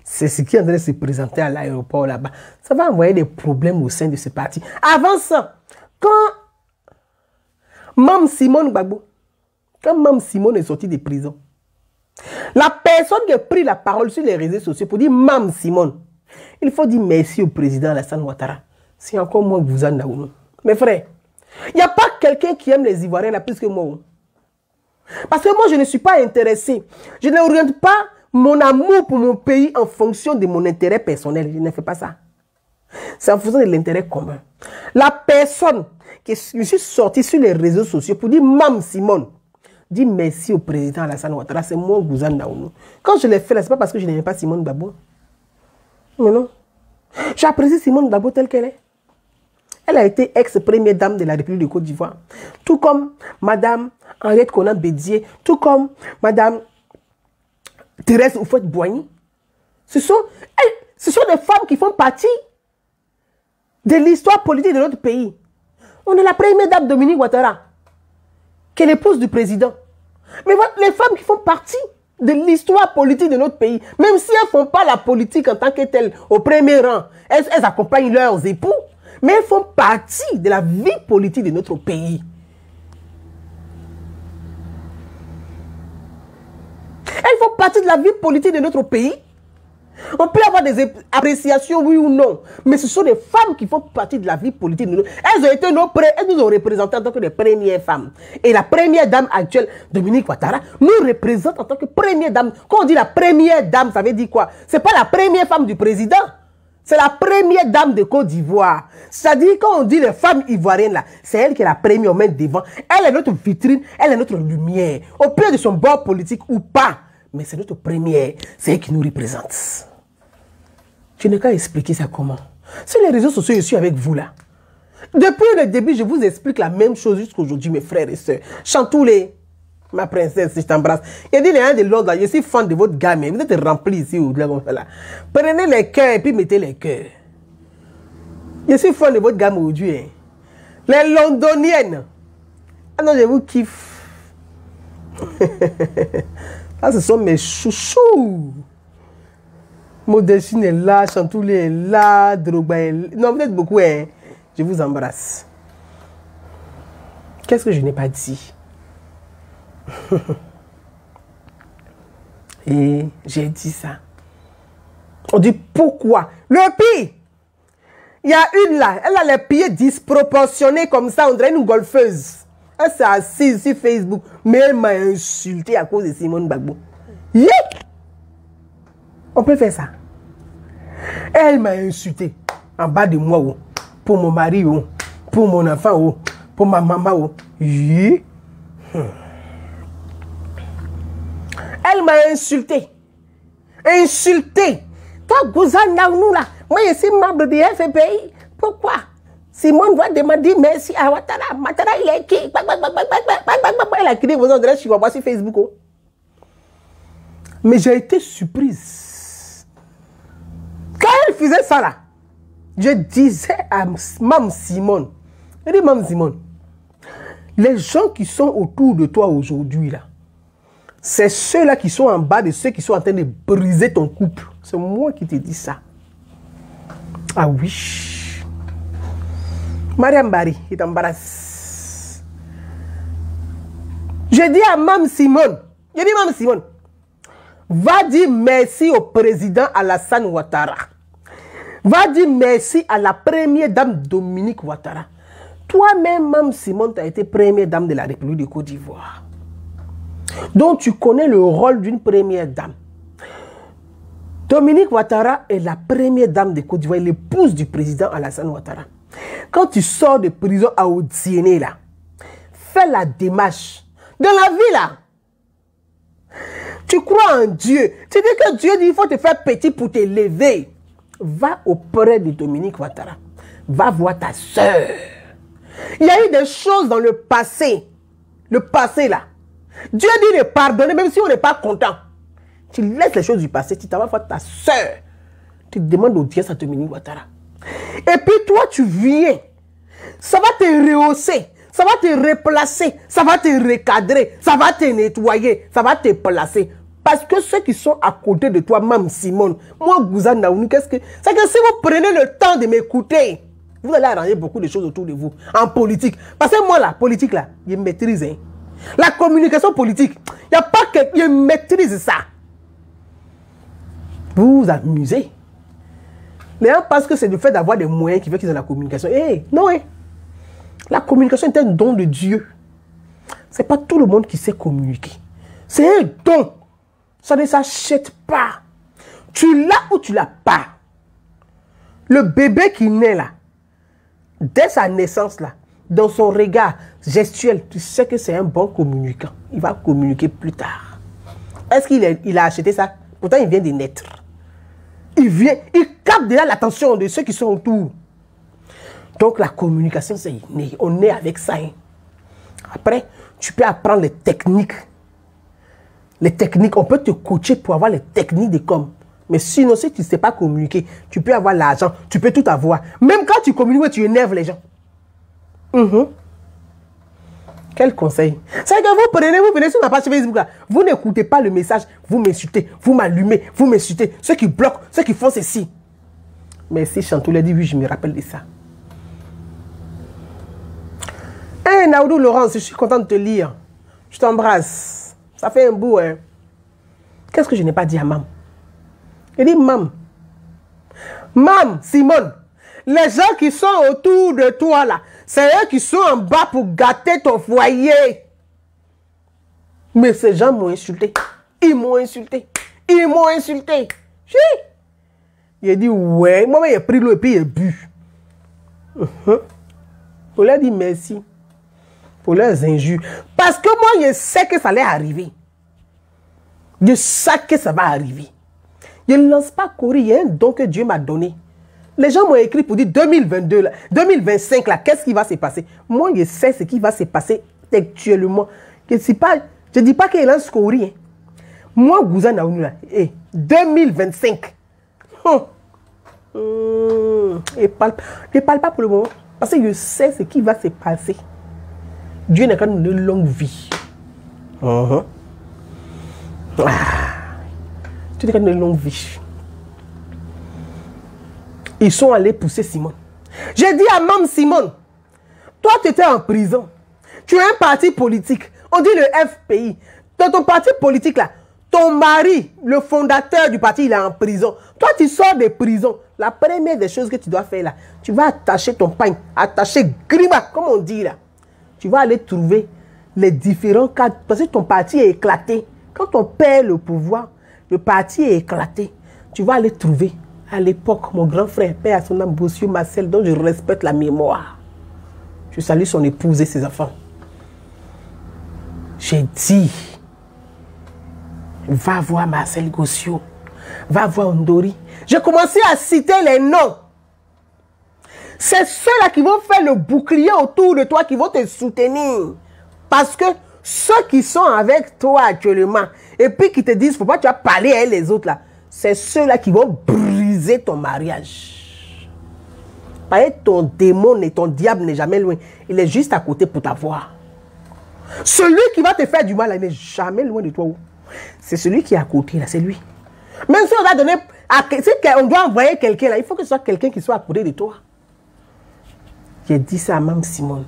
c'est ce qui est en train de se présenter à l'aéroport là-bas. Ça va envoyer des problèmes au sein de ce parti. Avant ça, quand Mme Simone Gbagbo, quand Mme Simone est sortie de prison, la personne qui a pris la parole sur les réseaux sociaux pour dire Mme Simone, il faut dire merci au président Alassane Ouattara. C'est encore moi que vous en avez. Mes frères, il n'y a pas quelqu'un qui aime les Ivoiriens là plus que moi. Parce que moi, je ne suis pas intéressé. Je n'oriente pas mon amour pour mon pays en fonction de mon intérêt personnel. Je ne fais pas ça. C'est en fonction de l'intérêt commun. La personne qui je suis sortie sur les réseaux sociaux pour dire Mme Simone, dit merci au président Alassane Ouattara, c'est moi Gouzan Naounou. Quand je l'ai fait, ce n'est pas parce que je n'aimais pas Simone Gbagbo. Mais non. J'apprécie Simone Gbagbo telle qu'elle est. Elle a été ex-première dame de la République de Côte d'Ivoire. Tout comme Madame Henriette Konan Bédié, tout comme Madame Thérèse Houphouët-Boigny. Ce sont des femmes qui font partie de l'histoire politique de notre pays. On a la première dame Dominique Ouattara, qui est l'épouse du président. Mais voilà, les femmes qui font partie de l'histoire politique de notre pays, même si elles ne font pas la politique en tant que telle au premier rang, elles accompagnent leurs époux, mais elles font partie de la vie politique de notre pays. Elles font partie de la vie politique de notre pays. On peut avoir des appréciations, oui ou non, mais ce sont des femmes qui font partie de la vie politique. Elles ont été elles nous ont représenté en tant que les premières femmes. Et la première dame actuelle, Dominique Ouattara, nous représente en tant que première dame. Quand on dit la première dame, ça veut dire quoi? Ce n'est pas la première femme du président. C'est la première dame de Côte d'Ivoire. C'est-à-dire, quand on dit les femmes ivoiriennes, là, c'est elle qui est la première, on met devant. Elle est notre vitrine, elle est notre lumière. Au pire de son bord politique ou pas. Mais c'est notre première, c'est elle qui nous représente. Je n'ai qu'à expliquer ça comment. Sur les réseaux sociaux, je suis avec vous là. Depuis le début, je vous explique la même chose jusqu'à aujourd'hui, mes frères et sœurs. Chantoulé, ma princesse, je t'embrasse. Il y a dit l'un de l'autre là, je suis fan de votre gamme. Vous êtes remplis ici ou là, là. Prenez les cœurs et puis mettez les cœurs. Je suis fan de votre gamme aujourd'hui. Hein. Les londoniennes. Ah non, je vous kiffe. Ah, ce sont mes chouchous. Modestine est là, Chantoulé est là, Drogba est là. Non, vous êtes beaucoup, hein. Je vous embrasse. Qu'est-ce que je n'ai pas dit? Et j'ai dit ça. On dit pourquoi? Le pire, il y a une là, elle a les pieds disproportionnés comme ça, on dirait une golfeuse. Elle s'est assise sur Facebook, mais elle m'a insulté à cause de Simone Gbagbo. Yeah! On peut faire ça. Elle m'a insulté en bas de moi, oh, pour mon mari, oh, pour mon enfant, oh, pour ma maman. Oh. Yeah. Elle m'a insulté. Insulté. Toi, Gouzan, nous là, moi je suis membre du FPI. Pourquoi? Simone va demander merci à Ouattara. Ouattara, il est qui? Elle a créé vos adresses sur Facebook. Oh. Mais j'ai été surprise. Quand elle faisait ça là, je disais à Mme Simone, je dis Mme Simone, les gens qui sont autour de toi aujourd'hui là, c'est ceux-là qui sont en bas de ceux qui sont en train de briser ton couple. C'est moi qui te dis ça. Ah oui. Mariam Barry, il t'embarrasse. Je dis à Mme Simone, va dire merci au président Alassane Ouattara. Va dire merci à la première dame Dominique Ouattara. Toi-même, Mme Simone, tu as été première dame de la République de Côte d'Ivoire. Donc, tu connais le rôle d'une première dame. Dominique Ouattara est la première dame de Côte d'Ivoire, l'épouse du président Alassane Ouattara. Quand tu sors de prison à Odiéné, là, fais la démarche. Dans la vie, là, tu crois en Dieu. Tu dis que Dieu dit qu'il faut te faire petit pour t'élever. Va auprès de Dominique Ouattara. Va voir ta soeur. Il y a eu des choses dans le passé. Le passé, là. Dieu dit de pardonner, même si on n'est pas content. Tu laisses les choses du passé, tu t'en vas voir ta soeur. Tu demandes audience à Dominique Ouattara. Et puis toi, tu viens. Ça va te rehausser. Ça va te replacer. Ça va te recadrer. Ça va te nettoyer. Ça va te placer. Parce que ceux qui sont à côté de toi, Mme Simone, moi, Gouzan Naounou, qu'est-ce que... C'est que si vous prenez le temps de m'écouter, vous allez arranger beaucoup de choses autour de vous. En politique. Parce que moi, la politique, là, je maîtrise. Hein. La communication politique, il n'y a pas que... Je maîtrise ça. Vous vous amusez. Les gens pensent que c'est le fait d'avoir des moyens qui fait qu'ils ont la communication. Eh, non, eh. La communication est un don de Dieu. Ce n'est pas tout le monde qui sait communiquer. C'est un don. Ça ne s'achète pas. Tu l'as ou tu l'as pas. Le bébé qui naît là, dès sa naissance là, dans son regard gestuel, tu sais que c'est un bon communicant. Il va communiquer plus tard. Est-ce qu'il a acheté ça? Pourtant, il vient de naître. Il capte déjà l'attention de ceux qui sont autour. Donc la communication, c'est inné. On est avec ça. Hein. Après, tu peux apprendre les techniques. Les techniques, on peut te coacher pour avoir les techniques de com. Mais sinon, si tu ne sais pas communiquer, tu peux avoir l'argent, tu peux tout avoir. Même quand tu communiques, tu énerves les gens. Quel conseil? C'est que vous venez sur ma page Facebook là, vous n'écoutez pas le message, vous m'insultez, vous m'allumez, vous m'insultez, ceux qui bloquent, ceux qui font ceci. Merci Chantoul a dit oui, je me rappelle de ça. Hey Naoudou Laurence, je suis content de te lire. Je t'embrasse. Ça fait un bout, hein. Qu'est-ce que je n'ai pas dit à Mam? Il dit Mam. Mam, Simone, les gens qui sont autour de toi là, c'est eux qui sont en bas pour gâter ton foyer. Mais ces gens m'ont insulté. Ils m'ont insulté. Ils m'ont insulté. Il a dit ouais. Moi, il a pris l'eau et puis il a bu. On leur a dit merci pour leurs injures. Parce que moi, je sais que ça allait arriver. Je sais que ça va arriver. Je ne lance pas courir. Il y a un don que Dieu m'a donné. Les gens m'ont écrit pour dire 2022, là, 2025, là, qu'est-ce qui va se passer? Moi, je sais ce qui va se passer actuellement. Je ne dis pas qu'il lance courir. Hein. Moi, Gouza Naounou, là, 2025. Je ne parle pas pour le moment. Parce que je sais ce qui va se passer. Dieu n'a qu'à nous donner une longue vie. Dieu n'a qu'à nous donner une longue vie. Ils sont allés pousser Simone. J'ai dit à Mam Simone, toi tu étais en prison. Tu es un parti politique. On dit le FPI. Dans ton parti politique là, ton mari, le fondateur du parti, il est en prison. Toi tu sors de prison. La première des choses que tu dois faire là, tu vas attacher ton pain, attacher grima, comme on dit là. Tu vas aller trouver les différents cadres. Parce que ton parti est éclaté. Quand on perd le pouvoir, le parti est éclaté. Tu vas aller trouver. À l'époque, mon grand frère, père à son âme, Bossiou Marcel, dont je respecte la mémoire. Je salue son épouse et ses enfants. J'ai dit, va voir Marcel Gossio, va voir Ondori. J'ai commencé à citer les noms. C'est ceux-là qui vont faire le bouclier autour de toi, qui vont te soutenir. Parce que ceux qui sont avec toi actuellement, et puis qui te disent, faut pas que tu vas parler à les autres là, c'est ceux-là qui vont briser ton mariage. Parce que ton démon et ton diable n'est jamais loin. Il est juste à côté pour t'avoir. Celui qui va te faire du mal, il n'est jamais loin de toi. C'est celui qui est à côté, là, c'est lui. Même si on a donné, si on doit envoyer quelqu'un, là, il faut que ce soit quelqu'un qui soit à côté de toi. J'ai dit ça à Mme Simone.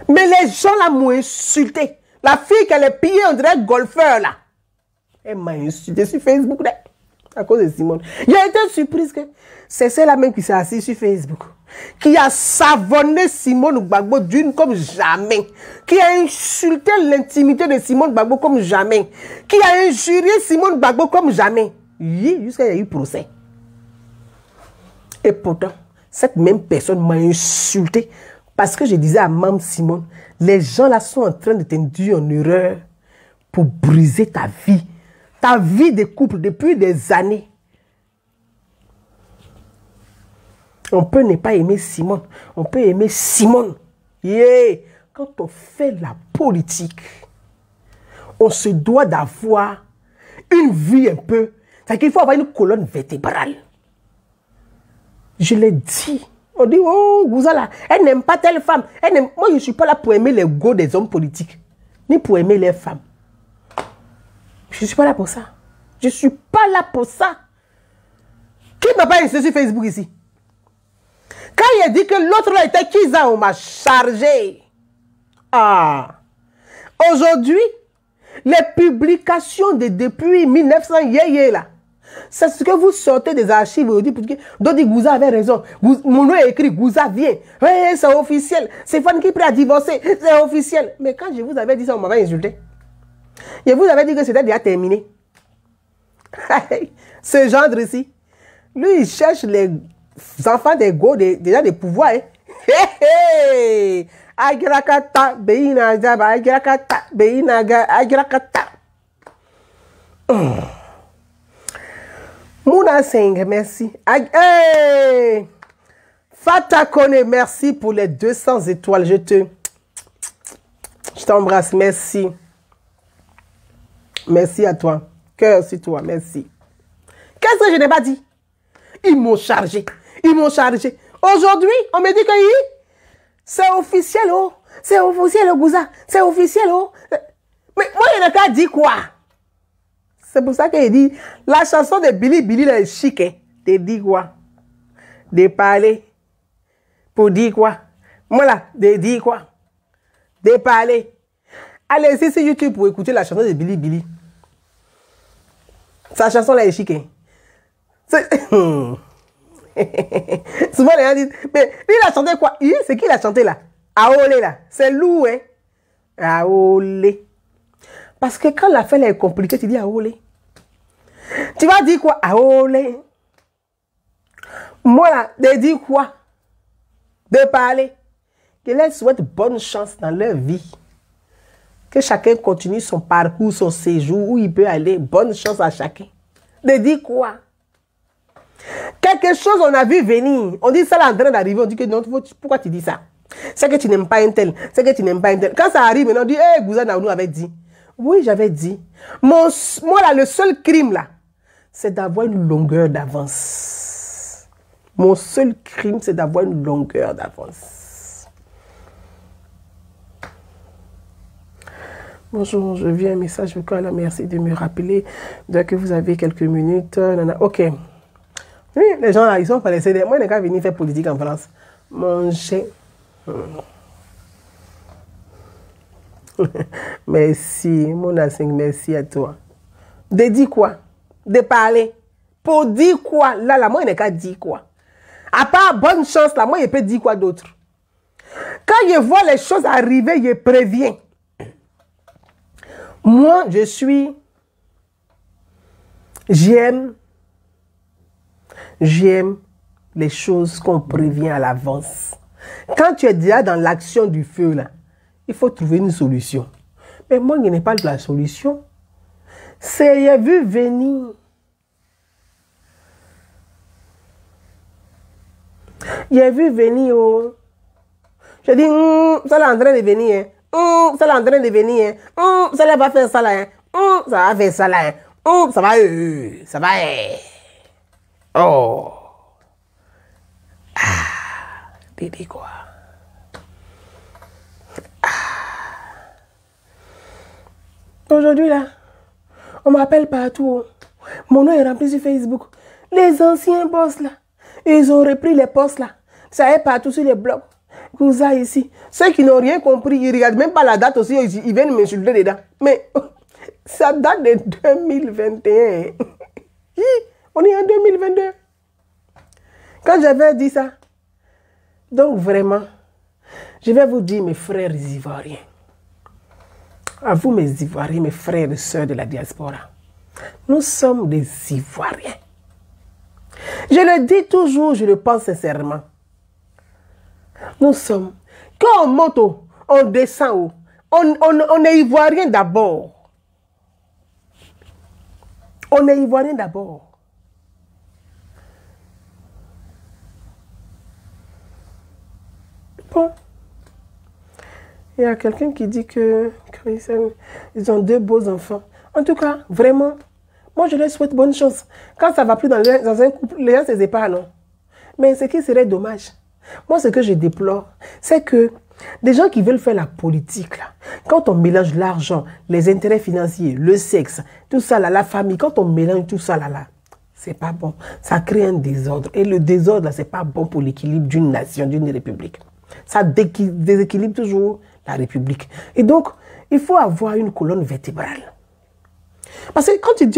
Mais les gens là m'ont insulté. La fille qu'elle est pillée, on dirait golfeur là. Elle m'a insulté sur Facebook là, à cause de Simone. J'ai été surprise que c'est celle-là même qui s'est assise sur Facebook, qui a savonné Simone Gbagbo d'une comme jamais, qui a insulté l'intimité de Simone Gbagbo comme jamais, qui a injurié Simone Gbagbo comme jamais. Oui, jusqu'à il y a eu procès. Et pourtant, cette même personne m'a insulté parce que je disais à Mme Simone, les gens là sont en train de t'induire en erreur pour briser ta vie de couple depuis des années. On peut ne pas aimer Simone, on peut aimer Simone. Yeah. Quand on fait la politique, on se doit d'avoir une vie un peu, c'est qu'il faut avoir une colonne vertébrale. Je l'ai dit. On dit, oh, Gouzala, elle n'aime pas telle femme. Moi, je ne suis pas là pour aimer les go des hommes politiques, ni pour aimer les femmes. Je ne suis pas là pour ça. Je ne suis pas là pour ça. Qui m'a pas insisté sur Facebook ici? Quand il a dit que l'autre là était Kiza, on m'a chargé. Ah. Aujourd'hui, les publications de depuis 1900, là, c'est ce que vous sortez des archives aujourd'hui pour dire Dodi Gouza avait raison. Mon nom est écrit, Gouza vient. Ouais, c'est officiel. C'est Fan qui est prêt à divorcer. C'est officiel. Mais quand je vous avais dit ça, on m'avait insulté. Je vous avais dit que c'était déjà terminé. Ce gendre ici, lui, il cherche les enfants des go, déjà des pouvoirs. Agrakata, Beinaga, Agrakata, Beinaga, Agrakata. Mouna Singh, merci. Hey! Fata Kone, merci pour les 200 étoiles. Je t'embrasse, merci. Merci à toi. Cœur sur toi, merci. Qu'est-ce que je n'ai pas dit? Ils m'ont chargé. Ils m'ont chargé. Aujourd'hui, on me dit que c'est officiel, oh. C'est officiel, oh, Gouza. C'est officiel, oh. Mais moi, je n'ai pas dit quoi? C'est pour ça qu'il dit, la chanson de Billy Billy, là, est chic, hein. Tu dis quoi? De parler. Pour dire quoi? Moi, là, de dire quoi? De parler. Allez-y sur YouTube pour écouter la chanson de Billy Billy. Sa chanson, là, est chic, hein. Souvent les gens disent, mais lui il a chanté quoi? C'est qui il a chanté là? Aolé là. C'est Lou, hein? Aolé. Parce que quand l'affaire est compliquée, tu dis Aolé. Tu vas dire quoi? Aolé. Moi là, de dire quoi? De parler. Que les souhaite bonne chance dans leur vie. Que chacun continue son parcours, son séjour, où il peut aller. Bonne chance à chacun. De dire quoi? Quelque chose on a vu venir. On dit ça là en train d'arriver. On dit que non, pourquoi tu dis ça? C'est que tu n'aimes pas un tel. C'est que tu n'aimes pas un tel. Quand ça arrive, maintenant on dit, hé, Gouza Naounou avait dit. Oui, j'avais dit. Moi là, le seul crime là, c'est d'avoir une longueur d'avance. Mon seul crime, c'est d'avoir une longueur d'avance. Bonjour, je viens un message. Merci de me rappeler que vous avez quelques minutes. Ok. Oui, les gens là, ils sont pas laissés. Moi, je n'ai qu'à venir faire politique en France. Manger. Merci, mon assing, merci à toi. De dire quoi? De parler. Pour dire quoi? Là, moi, je n'ai qu'à dire quoi? À part bonne chance, là, moi, je peux dire quoi d'autre? Quand je vois les choses arriver, je préviens. Moi, j'aime les choses qu'on prévient à l'avance. Quand tu es déjà dans l'action du feu, là, il faut trouver une solution. Mais moi, je n'ai pas de la solution. C'est, j'ai vu venir. J'ai vu venir, oh. Je dis, ça là en train de venir, hein. Ça là en train de venir, hein. Ça là va faire ça là, hein. Ça va faire ça là, hein. Ça va, oh. Ah, bébé quoi. Ah. Aujourd'hui là, on m'appelle partout. Mon nom est rempli sur Facebook. Les anciens boss là, ils ont repris les postes là. Ça est partout sur les blogs. Gouza ici. Ceux qui n'ont rien compris, ils ne regardent même pas la date aussi, ils viennent m'insulter dedans. Mais ça date de 2021. On est en 2022. Quand j'avais dit ça, donc vraiment, je vais vous dire mes frères ivoiriens, à vous mes Ivoiriens, mes frères et sœurs de la diaspora, nous sommes des Ivoiriens. Je le dis toujours, je le pense sincèrement. Nous sommes, quand on monte haut, on descend haut, on est Ivoirien d'abord. On est Ivoirien d'abord. Bon. Il y a quelqu'un qui dit que ils ont 2 beaux enfants. En tout cas, vraiment, moi je leur souhaite bonne chance. Quand ça ne va plus dans un couple, les gens se séparent, non. Mais ce qui serait dommage, moi ce que je déplore, c'est que des gens qui veulent faire la politique, là, quand on mélange l'argent, les intérêts financiers, le sexe, tout ça, là, la famille, quand on mélange tout ça, là, c'est pas bon. Ça crée un désordre. Et le désordre, là, c'est pas bon pour l'équilibre d'une nation, d'une république. Ça déséquilibre toujours la République. Et donc, il faut avoir une colonne vertébrale. Parce que quand tu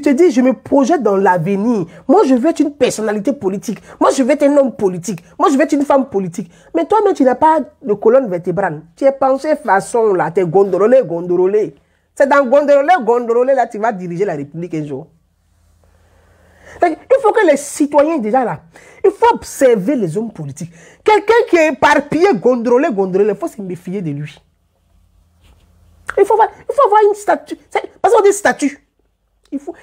te dis, je me projette dans l'avenir, moi je veux être une personnalité politique, moi je veux être un homme politique, moi je veux être une femme politique. Mais toi-même, tu n'as pas de colonne vertébrale. Tu es pensé façon, là, tu es gondorolé. C'est dans gondorolé, là, tu vas diriger la République un jour. Donc, il faut que les citoyens, déjà là, il faut observer les hommes politiques. Quelqu'un qui est éparpillé, gondrolé, il faut se méfier de lui. Il faut avoir une statue. Parce qu'on dit statut. Il faut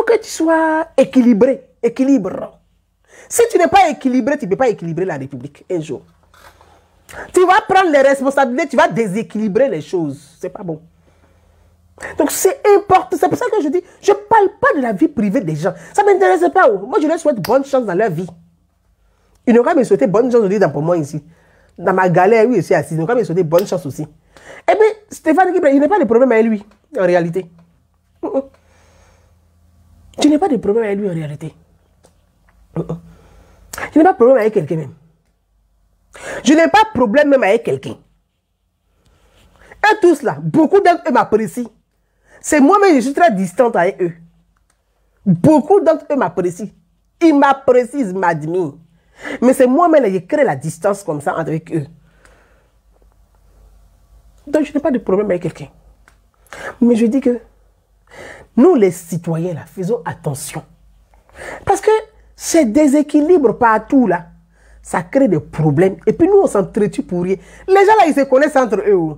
que tu sois équilibré. Équilibre. Si tu n'es pas équilibré, tu ne peux pas équilibrer la République un jour. Tu vas prendre les responsabilités, tu vas déséquilibrer les choses. C'est pas bon. Donc c'est important, c'est pour ça que je dis, je ne parle pas de la vie privée des gens. Ça ne m'intéresse pas. Moi, je leur souhaite bonne chance dans leur vie. Ils n'ont qu'à me souhaiter bonne chance aussi pour moi ici. Dans ma galère, oui, je suis assis. Ils n'ont qu'à me souhaiter bonne chance aussi. Eh bien, Stéphane, il n'a pas de problème avec lui, en réalité. Je n'ai pas de problème avec lui, en réalité. Je n'ai pas de problème avec quelqu'un même. Je n'ai pas de problème même avec quelqu'un. Et tous là, beaucoup d'entre eux m'apprécient. C'est moi-même, je suis très distante avec eux. Beaucoup d'entre eux m'apprécient. Ils m'apprécient, ils m'admirent. Mais c'est moi-même qui crée la distance comme ça avec eux. Donc je n'ai pas de problème avec quelqu'un. Mais je dis que nous les citoyens là, faisons attention. Parce que ces déséquilibres partout là, ça crée des problèmes. Et puis nous on s'entretue pour rien. Les gens là, ils se connaissent entre eux.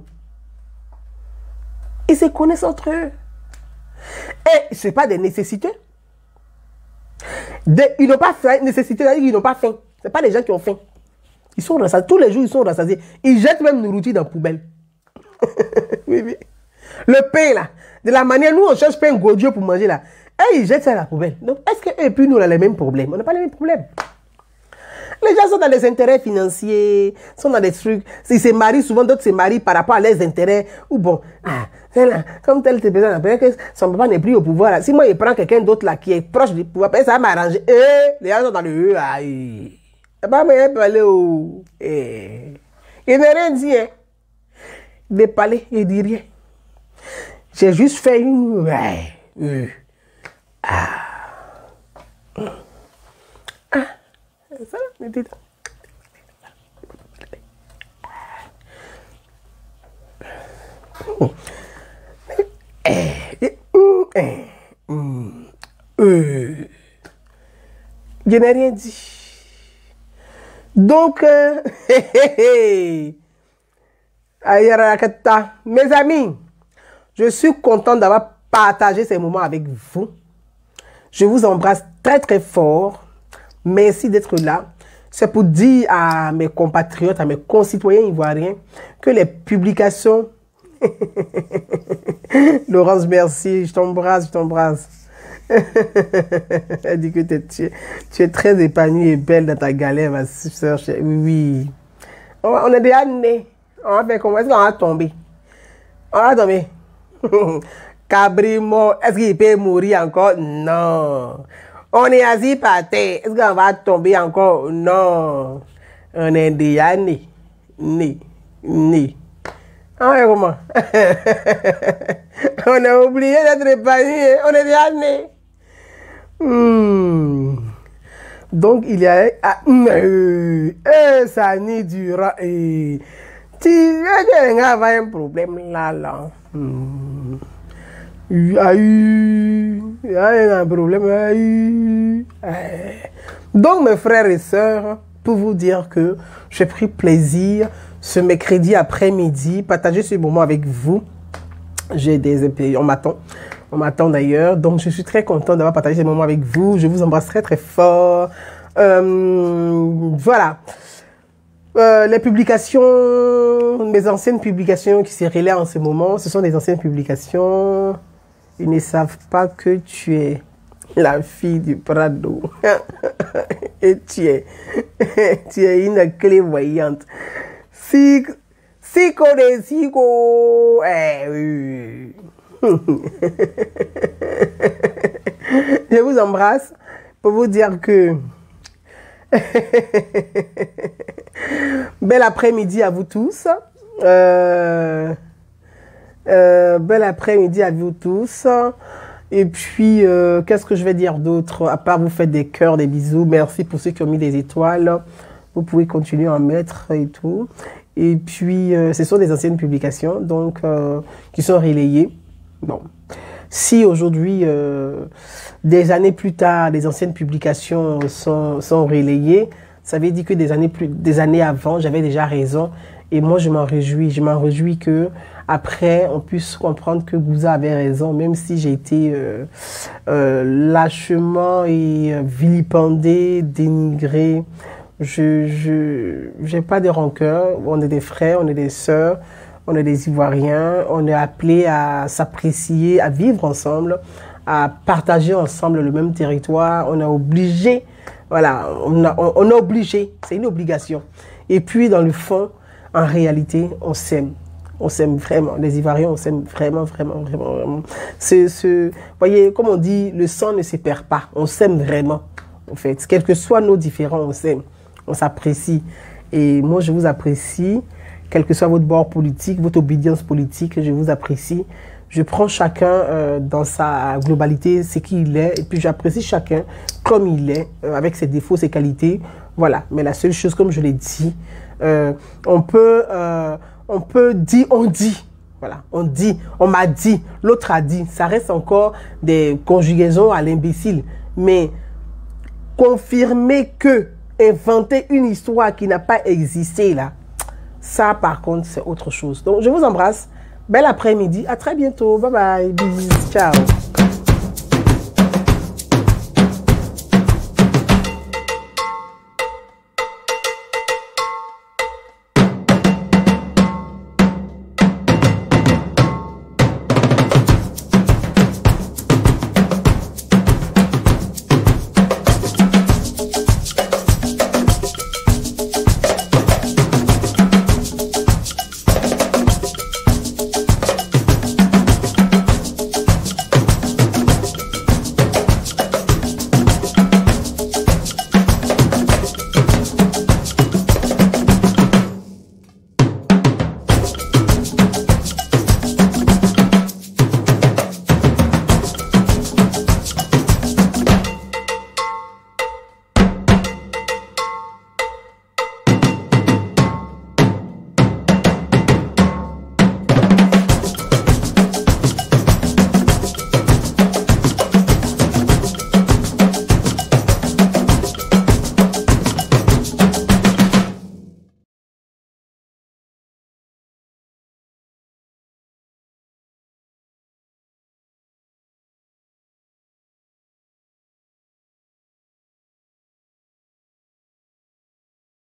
Ils se connaissent entre eux. Et ce n'est pas des nécessités. Ils n'ont pas faim. Nécessité, ils n'ont pas faim. Ce n'est pas les gens qui ont faim. Ils sont rassasiés. Tous les jours, ils sont rassasiés. Ils jettent même nourriture dans la poubelle. Oui, oui. Le pain, là. De la manière, nous, on cherche pain godieux pour manger, là. Et ils jettent ça dans la poubelle. Donc, est-ce qu'eux et puis nous, on a les mêmes problèmes? On n'a pas les mêmes problèmes. Les gens sont dans des intérêts financiers, sont dans des trucs. Ils se marient, souvent d'autres se marient par rapport à leurs intérêts. Ou bon, là, comme tel besoin, que son papa n'est plus au pouvoir. Là. Si moi, il prend quelqu'un d'autre là qui est proche du pouvoir, ça va m'arranger. Les gens sont dans le aïe. Pas me parler au. Il n'a rien dit, hein. De parler, il dit rien. J'ai juste fait une. Ça, je n'ai rien dit. Donc, mes amis, je suis content d'avoir partagé ces moments avec vous. Je vous embrasse très très fort. Merci d'être là. C'est pour dire à mes compatriotes, à mes concitoyens ivoiriens que les publications... Laurence, merci. Je t'embrasse, je t'embrasse. Elle dit que tu es très épanouie et belle dans ta galère, ma soeur. Oui. On est déjà nés. On va faire comment? Est-ce qu'on va tomber? On va tomber. Cabrimo, est-ce qu'il peut mourir encore? Non. On est assis par terre. Est-ce qu'on va tomber encore? Non. On est déjà nés. Nés. Ah, comment? On a oublié d'être épanouis. On est déjà nés. Donc, il y a... ça n'y durera. Tu vas avoir un problème là. Il y a un problème. Donc, mes frères et sœurs, pour vous dire que j'ai pris plaisir ce mercredi après-midi, partager ce moment avec vous. On m'attend d'ailleurs. Donc, je suis très content d'avoir partagé ce moment avec vous. Je vous embrasse très, très fort. Voilà. Les publications, mes anciennes publications qui se relaient en ce moment, ce sont des anciennes publications. Ils ne savent pas que tu es la fille du Prado. Et tu es une clairvoyante. Si je vous embrasse pour vous dire que bel après-midi à vous tous. Bel après-midi à vous tous. Et puis, qu'est-ce que je vais dire d'autre? À part vous faites des cœurs, des bisous. Merci pour ceux qui ont mis des étoiles. Vous pouvez continuer à en mettre et tout. Et puis, ce sont des anciennes publications, donc, qui sont relayées. Bon. Si aujourd'hui, des années plus tard, les anciennes publications sont relayées, ça veut dire que des années avant, j'avais déjà raison. Et moi, je m'en réjouis. Je m'en réjouis que après, on puisse comprendre que Gouza avait raison, même si j'ai été lâchement et vilipendé, dénigré. Je n'ai pas de rancœur. On est des frères, on est des sœurs. On est des Ivoiriens, on est appelés à s'apprécier, à vivre ensemble, à partager ensemble le même territoire. On est obligé, voilà, on est obligé, c'est une obligation. Et puis dans le fond, en réalité, on s'aime. On s'aime vraiment. Les Ivoiriens, on s'aime vraiment, vraiment, vraiment, vraiment. Voyez, comme on dit, le sang ne se perd pas. On s'aime vraiment, en fait. Quels que soient nos différends, on s'aime. On s'apprécie. Et moi, je vous apprécie. Quel que soit votre bord politique, votre obédience politique, je vous apprécie. Je prends chacun dans sa globalité, ce qu'il est. Et puis, j'apprécie chacun comme il est, avec ses défauts, ses qualités. Voilà. Mais la seule chose, comme je l'ai dit, on peut dire, on dit. Voilà, on dit, on m'a dit, l'autre a dit. Ça reste encore des conjugaisons à l'imbécile. Mais confirmer que, inventer une histoire qui n'a pas existé là, ça par contre c'est autre chose. Donc je vous embrasse. Bel après-midi. À très bientôt. Bye bye. Bisous. Ciao.